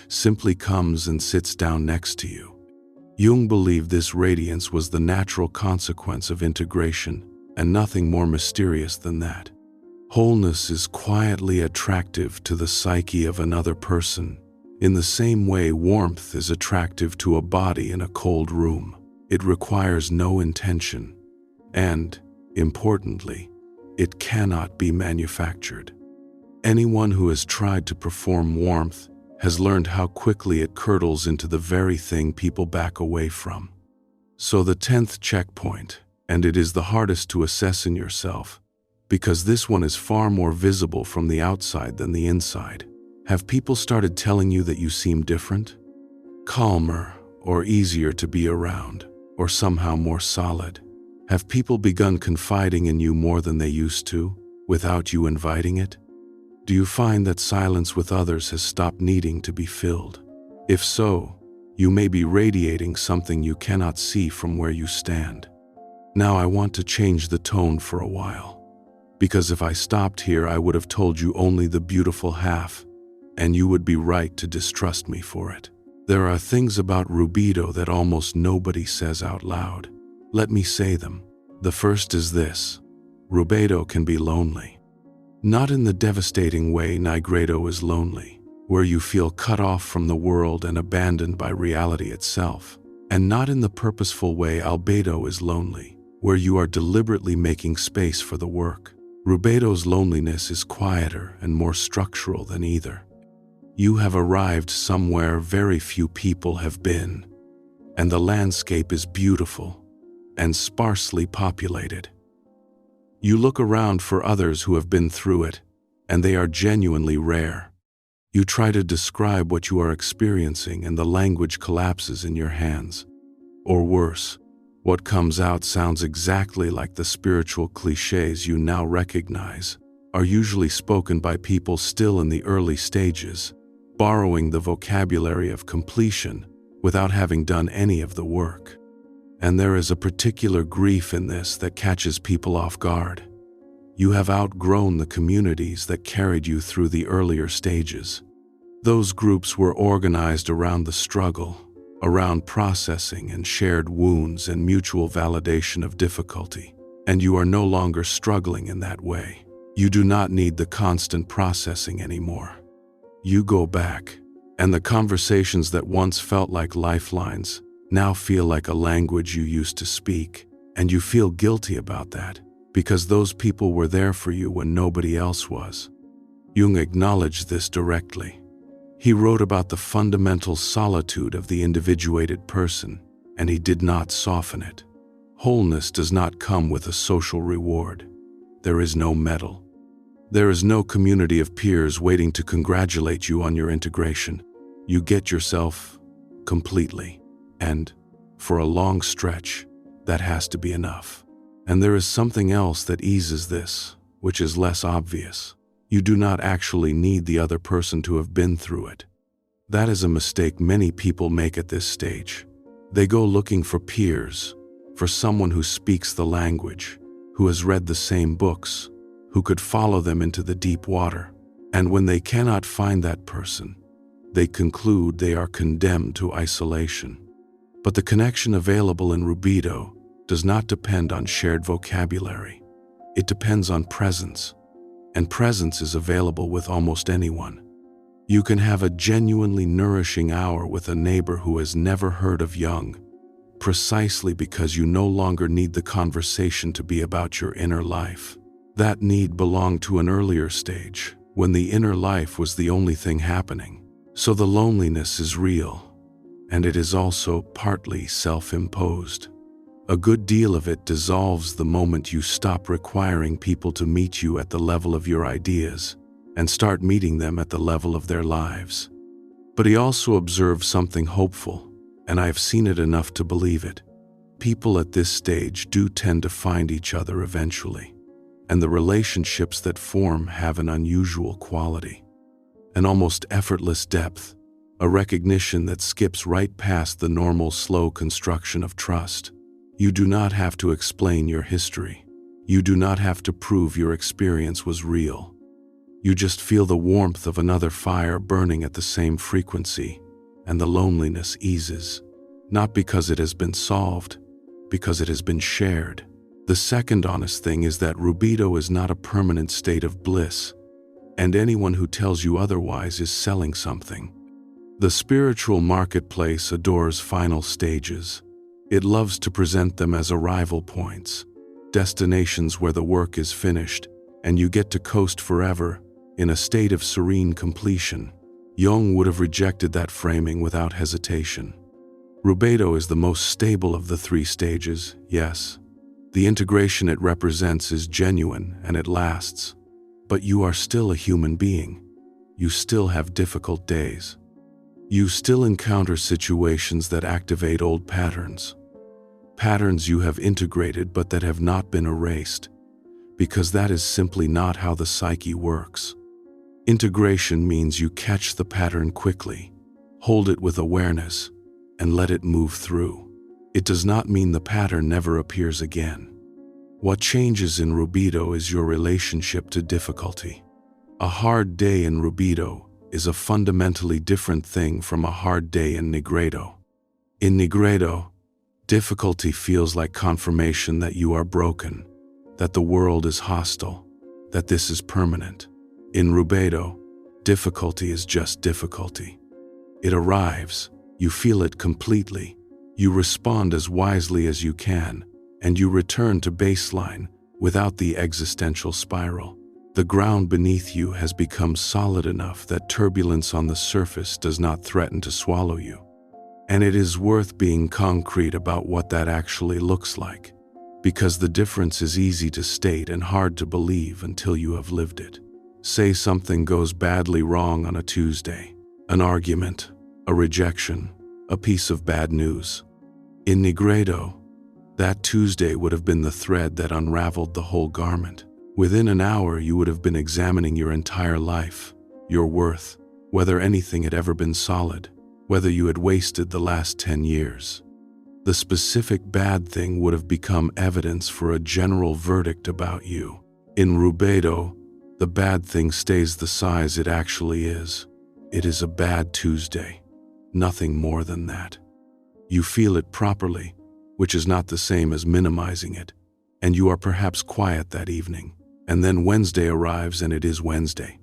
simply comes and sits down next to you. Jung believed this radiance was the natural consequence of integration, and nothing more mysterious than that. Wholeness is quietly attractive to the psyche of another person, In the same way, warmth is attractive to a body in a cold room. It requires no intention, and, importantly, it cannot be manufactured. Anyone who has tried to perform warmth has learned how quickly it curdles into the very thing people back away from. So the 10th checkpoint, and it is the hardest to assess in yourself, because this one is far more visible from the outside than the inside. Have people started telling you that you seem different? Calmer, or easier to be around, or somehow more solid? Have people begun confiding in you more than they used to, without you inviting it? Do you find that silence with others has stopped needing to be filled? If so, you may be radiating something you cannot see from where you stand. Now I want to change the tone for a while, because if I stopped here I would have told you only the beautiful half, and you would be right to distrust me for it. There are things about Rubedo that almost nobody says out loud. Let me say them. The first is this: Rubedo can be lonely. Not in the devastating way Nigredo is lonely, where you feel cut off from the world and abandoned by reality itself, and not in the purposeful way Albedo is lonely, where you are deliberately making space for the work. Rubedo's loneliness is quieter and more structural than either. You have arrived somewhere very few people have been, and the landscape is beautiful and sparsely populated. You look around for others who have been through it, and they are genuinely rare. You try to describe what you are experiencing and the language collapses in your hands. Or worse, what comes out sounds exactly like the spiritual cliches you now recognize, are usually spoken by people still in the early stages, borrowing the vocabulary of completion without having done any of the work. And there is a particular grief in this that catches people off guard. You have outgrown the communities that carried you through the earlier stages. Those groups were organized around the struggle, around processing and shared wounds and mutual validation of difficulty. And you are no longer struggling in that way. You do not need the constant processing anymore. You go back, and the conversations that once felt like lifelines now feel like a language you used to speak, and you feel guilty about that, because those people were there for you when nobody else was. Jung acknowledged this directly. He wrote about the fundamental solitude of the individuated person, and he did not soften it. Wholeness does not come with a social reward. There is no medal. There is no community of peers waiting to congratulate you on your integration. You get yourself completely. And, for a long stretch, that has to be enough. And there is something else that eases this, which is less obvious. You do not actually need the other person to have been through it. That is a mistake many people make at this stage. They go looking for peers, for someone who speaks the language, who has read the same books, who could follow them into the deep water. And when they cannot find that person, they conclude they are condemned to isolation. But the connection available in Rubedo does not depend on shared vocabulary. It depends on presence, and presence is available with almost anyone. You can have a genuinely nourishing hour with a neighbor who has never heard of Jung, precisely because you no longer need the conversation to be about your inner life. That need belonged to an earlier stage, when the inner life was the only thing happening. So the loneliness is real, and it is also partly self-imposed. A good deal of it dissolves the moment you stop requiring people to meet you at the level of your ideas and start meeting them at the level of their lives. But he also observed something hopeful, and I have seen it enough to believe it. People at this stage do tend to find each other eventually, and the relationships that form have an unusual quality, an almost effortless depth, a recognition that skips right past the normal slow construction of trust. You do not have to explain your history. You do not have to prove your experience was real. You just feel the warmth of another fire burning at the same frequency, and the loneliness eases, not because it has been solved, because it has been shared. The second honest thing is that Rubedo is not a permanent state of bliss, and anyone who tells you otherwise is selling something. The spiritual marketplace adores final stages. It loves to present them as arrival points, destinations where the work is finished, and you get to coast forever, in a state of serene completion. Jung would have rejected that framing without hesitation. Rubedo is the most stable of the three stages, yes. The integration it represents is genuine and it lasts. But you are still a human being. You still have difficult days. You still encounter situations that activate old patterns. Patterns you have integrated but that have not been erased, because that is simply not how the psyche works. Integration means you catch the pattern quickly, hold it with awareness, and let it move through. It does not mean the pattern never appears again. What changes in Rubedo is your relationship to difficulty. A hard day in Rubedo is a fundamentally different thing from a hard day in Nigredo. In Nigredo, difficulty feels like confirmation that you are broken, that the world is hostile, that this is permanent. In Rubedo, difficulty is just difficulty. It arrives, you feel it completely, you respond as wisely as you can, and you return to baseline without the existential spiral. The ground beneath you has become solid enough that turbulence on the surface does not threaten to swallow you. And it is worth being concrete about what that actually looks like, because the difference is easy to state and hard to believe until you have lived it. Say something goes badly wrong on a Tuesday, an argument, a rejection, a piece of bad news. In Nigredo, that Tuesday would have been the thread that unraveled the whole garment. Within an hour, you would have been examining your entire life, your worth, whether anything had ever been solid, whether you had wasted the last 10 years. The specific bad thing would have become evidence for a general verdict about you. In Rubedo, the bad thing stays the size it actually is. It is a bad Tuesday. Nothing more than that. You feel it properly, which is not the same as minimizing it, and you are perhaps quiet that evening. And then Wednesday arrives and it is Wednesday.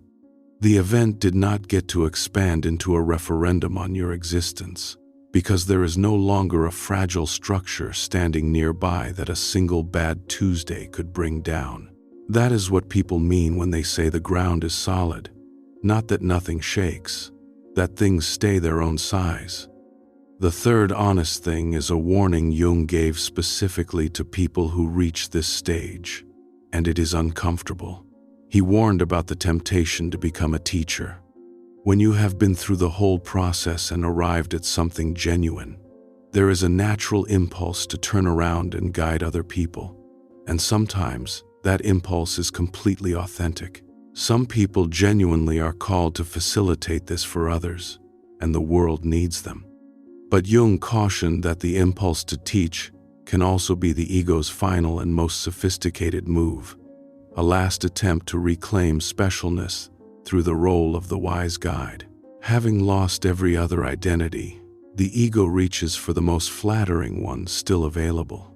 The event did not get to expand into a referendum on your existence, because there is no longer a fragile structure standing nearby that a single bad Tuesday could bring down. That is what people mean when they say the ground is solid, not that nothing shakes, that things stay their own size. The third honest thing is a warning Jung gave specifically to people who reach this stage, and it is uncomfortable. He warned about the temptation to become a teacher. When you have been through the whole process and arrived at something genuine, there is a natural impulse to turn around and guide other people, and sometimes that impulse is completely authentic. Some people genuinely are called to facilitate this for others, and the world needs them. But Jung cautioned that the impulse to teach can also be the ego's final and most sophisticated move, a last attempt to reclaim specialness through the role of the wise guide. Having lost every other identity, the ego reaches for the most flattering one still available.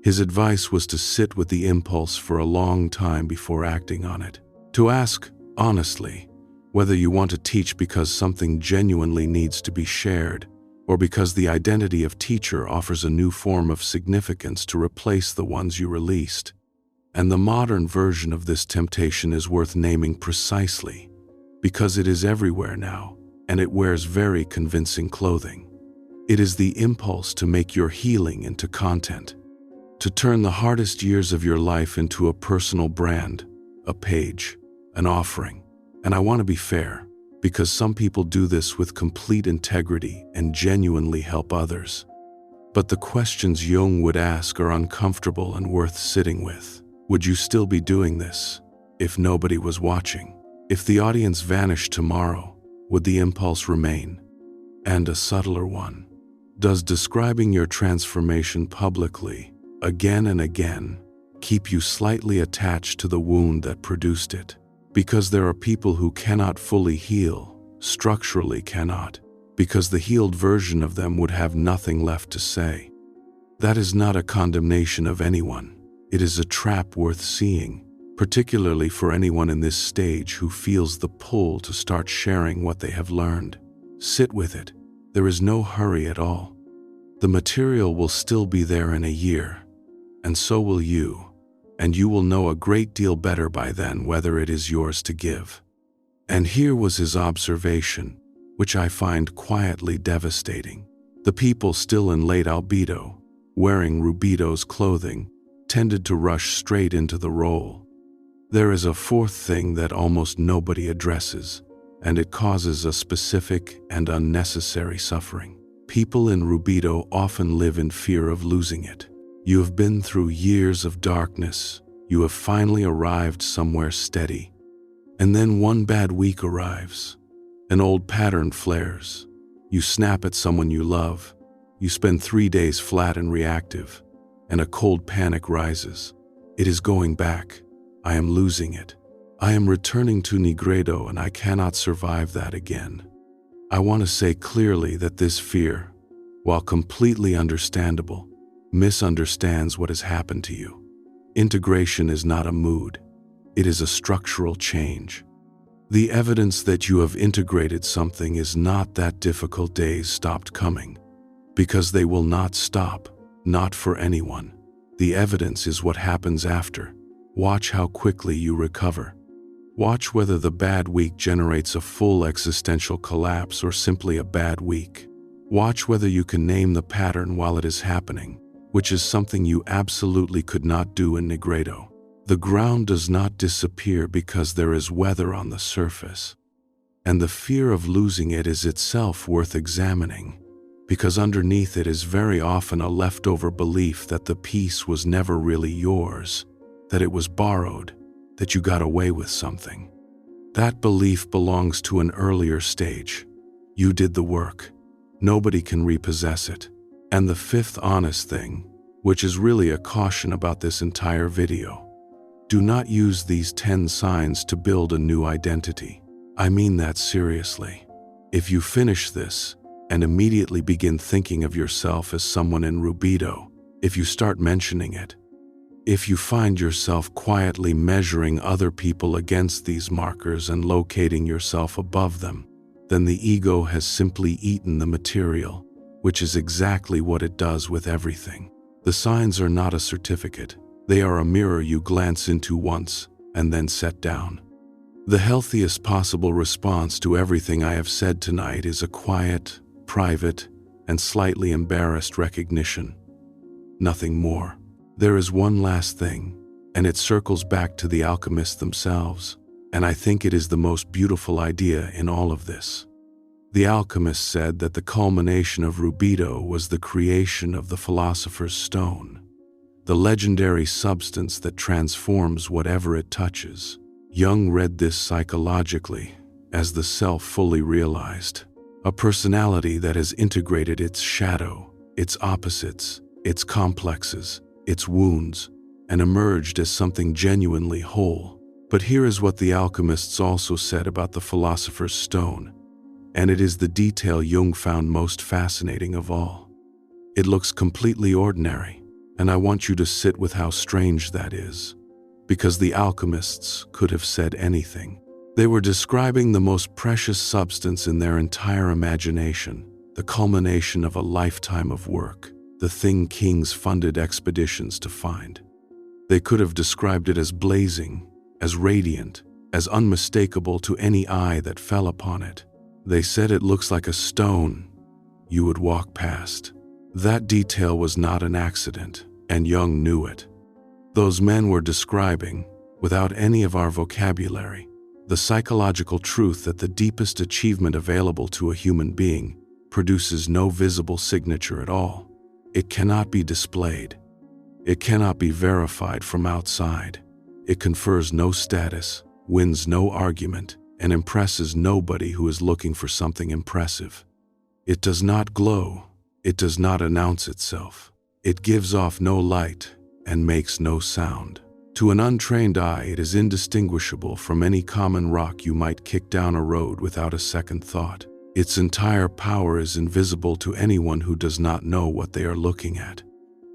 His advice was to sit with the impulse for a long time before acting on it. To ask, honestly, whether you want to teach because something genuinely needs to be shared, or because the identity of teacher offers a new form of significance to replace the ones you released. And the modern version of this temptation is worth naming precisely, because it is everywhere now, and it wears very convincing clothing. It is the impulse to make your healing into content, to turn the hardest years of your life into a personal brand, a page, an offering. And I want to be fair, because some people do this with complete integrity and genuinely help others. But the questions Jung would ask are uncomfortable and worth sitting with. Would you still be doing this if nobody was watching? If the audience vanished tomorrow, would the impulse remain? And a subtler one. Does describing your transformation publicly, again and again, keep you slightly attached to the wound that produced it? Because there are people who cannot fully heal, structurally cannot, because the healed version of them would have nothing left to say. That is not a condemnation of anyone. It is a trap worth seeing, particularly for anyone in this stage who feels the pull to start sharing what they have learned. Sit with it. There is no hurry at all. The material will still be there in a year, and so will you, and you will know a great deal better by then whether it is yours to give. And here was his observation, which I find quietly devastating. The people still in late Albedo, wearing Rubedo's clothing, tended to rush straight into the role. There is a fourth thing that almost nobody addresses, and it causes a specific and unnecessary suffering. People in Rubedo often live in fear of losing it. You have been through years of darkness. You have finally arrived somewhere steady. And then one bad week arrives. An old pattern flares. You snap at someone you love. You spend 3 days flat and reactive, and a cold panic rises. It is going back. I am losing it. I am returning to Nigredo, and I cannot survive that again. I want to say clearly that this fear, while completely understandable, misunderstands what has happened to you. Integration is not a mood. It is a structural change. The evidence that you have integrated something is not that difficult days stopped coming, because they will not stop, not for anyone. The evidence is what happens after. Watch how quickly you recover. Watch whether the bad week generates a full existential collapse or simply a bad week. Watch whether you can name the pattern while it is happening, which is something you absolutely could not do in Nigredo. The ground does not disappear because there is weather on the surface. And the fear of losing it is itself worth examining, because underneath it is very often a leftover belief that the piece was never really yours, that it was borrowed, that you got away with something. That belief belongs to an earlier stage. You did the work. Nobody can repossess it. And the fifth honest thing, which is really a caution about this entire video, do not use these 10 signs to build a new identity. I mean that seriously. If you finish this and immediately begin thinking of yourself as someone in Rubedo, if you start mentioning it, if you find yourself quietly measuring other people against these markers and locating yourself above them, then the ego has simply eaten the material, which is exactly what it does with everything. The signs are not a certificate. They are a mirror you glance into once and then set down. The healthiest possible response to everything I have said tonight is a quiet, private, and slightly embarrassed recognition. Nothing more. There is one last thing, and it circles back to the alchemists themselves, and I think it is the most beautiful idea in all of this. The alchemists said that the culmination of Rubedo was the creation of the philosopher's stone, the legendary substance that transforms whatever it touches. Jung read this psychologically as the self fully realized, a personality that has integrated its shadow, its opposites, its complexes, its wounds, and emerged as something genuinely whole. But here is what the alchemists also said about the philosopher's stone, and it is the detail Jung found most fascinating of all. It looks completely ordinary, and I want you to sit with how strange that is, because the alchemists could have said anything. They were describing the most precious substance in their entire imagination, the culmination of a lifetime of work, the thing kings funded expeditions to find. They could have described it as blazing, as radiant, as unmistakable to any eye that fell upon it. They said it looks like a stone you would walk past. That detail was not an accident, and Jung knew it. Those men were describing, without any of our vocabulary, the psychological truth that the deepest achievement available to a human being produces no visible signature at all. It cannot be displayed. It cannot be verified from outside. It confers no status, wins no argument, and impresses nobody who is looking for something impressive. It does not glow. It does not announce itself. It gives off no light and makes no sound. To an untrained eye, it is indistinguishable from any common rock you might kick down a road without a second thought. Its entire power is invisible to anyone who does not know what they are looking at.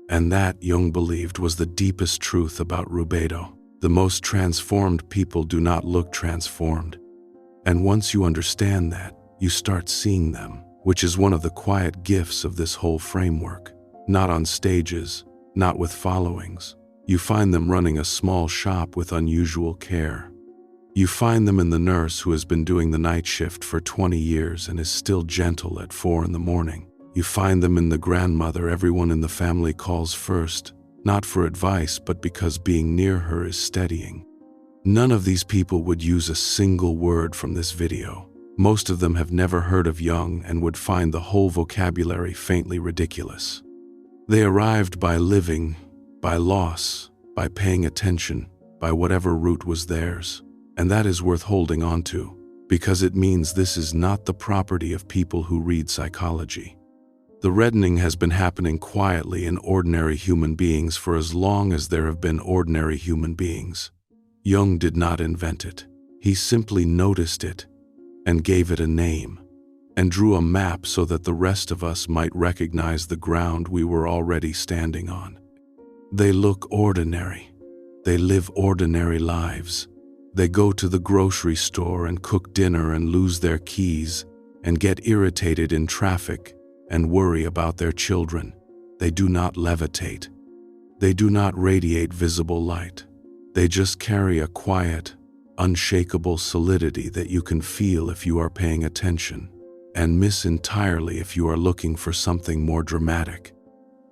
And that, Jung believed, was the deepest truth about Rubedo. The most transformed people do not look transformed. And once you understand that, you start seeing them, which is one of the quiet gifts of this whole framework. Not on stages, not with followings. You find them running a small shop with unusual care. You find them in the nurse who has been doing the night shift for 20 years and is still gentle at 4 in the morning. You find them in the grandmother everyone in the family calls first, not for advice but because being near her is steadying. None of these people would use a single word from this video. Most of them have never heard of Jung and would find the whole vocabulary faintly ridiculous. They arrived by living, by loss, by paying attention, by whatever route was theirs. And that is worth holding on to, because it means this is not the property of people who read psychology. The reddening has been happening quietly in ordinary human beings for as long as there have been ordinary human beings. Jung did not invent it. He simply noticed it and gave it a name and drew a map so that the rest of us might recognize the ground we were already standing on. They look ordinary. They live ordinary lives. They go to the grocery store and cook dinner and lose their keys and get irritated in traffic and worry about their children. They do not levitate. They do not radiate visible light. They just carry a quiet, unshakable solidity that you can feel if you are paying attention, and miss entirely if you are looking for something more dramatic.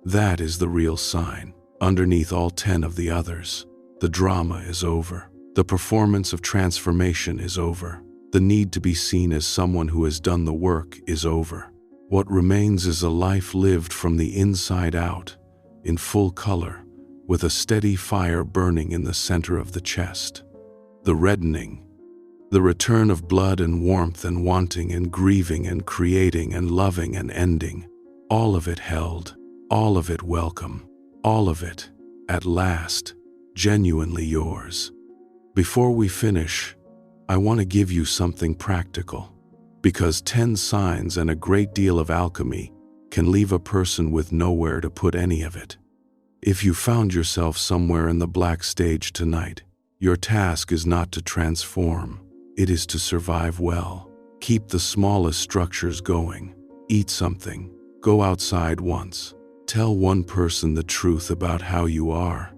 That is the real sign. Underneath all 10 of the others, the drama is over. The performance of transformation is over. The need to be seen as someone who has done the work is over. What remains is a life lived from the inside out, in full color, with a steady fire burning in the center of the chest. The reddening, the return of blood and warmth and wanting and grieving and creating and loving and ending, all of it held, all of it welcome, all of it, at last, genuinely yours. Before we finish, I want to give you something practical, because 10 signs and a great deal of alchemy can leave a person with nowhere to put any of it. If you found yourself somewhere in the black stage tonight, your task is not to transform, it is to survive well. Keep the smallest structures going, eat something, go outside once, tell one person the truth about how you are.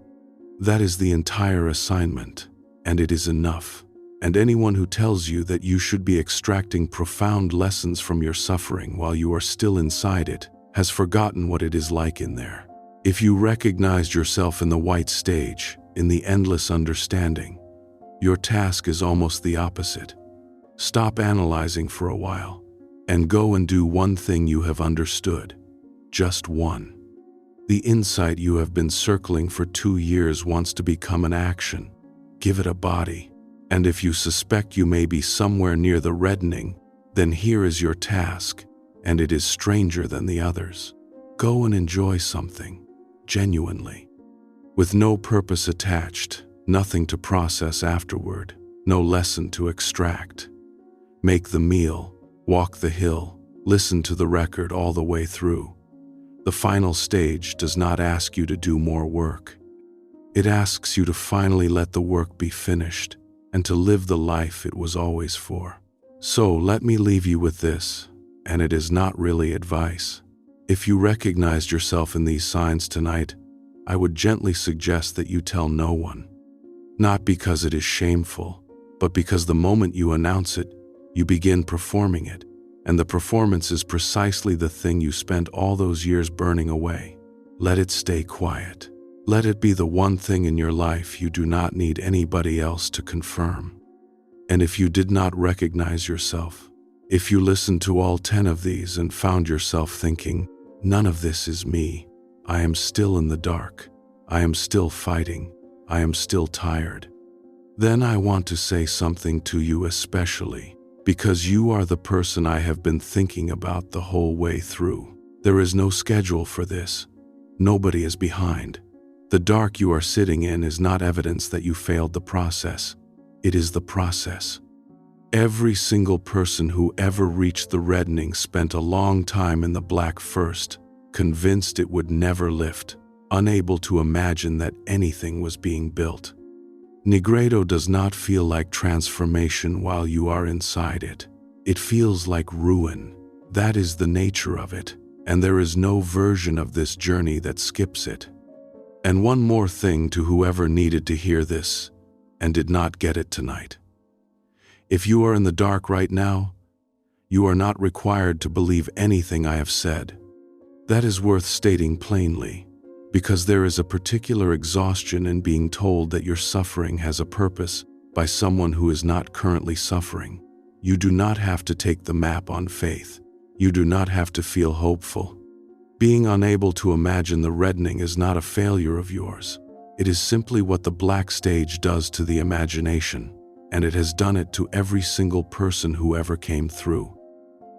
That is the entire assignment. And it is enough. And anyone who tells you that you should be extracting profound lessons from your suffering while you are still inside it has forgotten what it is like in there. If you recognized yourself in the white stage, in the endless understanding, your task is almost the opposite. Stop analyzing for a while and go and do one thing you have understood. Just one. The insight you have been circling for 2 years wants to become an action. Give it a body. And if you suspect you may be somewhere near the reddening, then here is your task, and it is stranger than the others. Go and enjoy something, genuinely. With no purpose attached, nothing to process afterward, no lesson to extract. Make the meal, walk the hill, listen to the record all the way through. The final stage does not ask you to do more work. It asks you to finally let the work be finished and to live the life it was always for. So let me leave you with this, and it is not really advice. If you recognized yourself in these signs tonight, I would gently suggest that you tell no one. Not because it is shameful, but because the moment you announce it, you begin performing it, and the performance is precisely the thing you spent all those years burning away. Let it stay quiet. Let it be the one thing in your life you do not need anybody else to confirm. And if you did not recognize yourself, if you listened to all 10 of these and found yourself thinking, none of this is me, I am still in the dark, I am still fighting, I am still tired, then I want to say something to you especially, because you are the person I have been thinking about the whole way through. There is no schedule for this. Nobody is behind. The dark you are sitting in is not evidence that you failed the process. It is the process. Every single person who ever reached the reddening spent a long time in the black first, convinced it would never lift, unable to imagine that anything was being built. Nigredo does not feel like transformation while you are inside it. It feels like ruin. That is the nature of it, and there is no version of this journey that skips it. And one more thing to whoever needed to hear this and did not get it tonight. If you are in the dark right now, you are not required to believe anything I have said. That is worth stating plainly, because there is a particular exhaustion in being told that your suffering has a purpose by someone who is not currently suffering. You do not have to take the map on faith. You do not have to feel hopeful. Being unable to imagine the reddening is not a failure of yours. It is simply what the black stage does to the imagination, and it has done it to every single person who ever came through.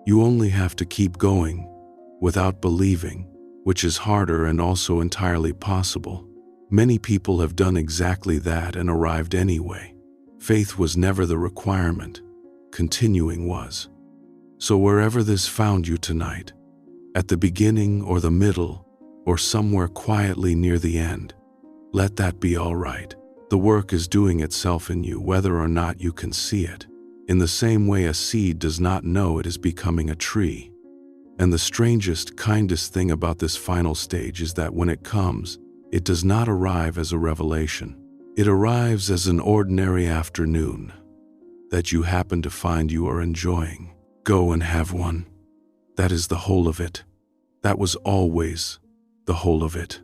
You only have to keep going without believing, which is harder and also entirely possible. Many people have done exactly that and arrived anyway. Faith was never the requirement. Continuing was. So wherever this found you tonight, at the beginning or the middle, or somewhere quietly near the end, let that be all right. The work is doing itself in you whether or not you can see it. In the same way a seed does not know it is becoming a tree. And the strangest, kindest thing about this final stage is that when it comes, it does not arrive as a revelation. It arrives as an ordinary afternoon that you happen to find you are enjoying. Go and have one. That is the whole of it. That was always the whole of it.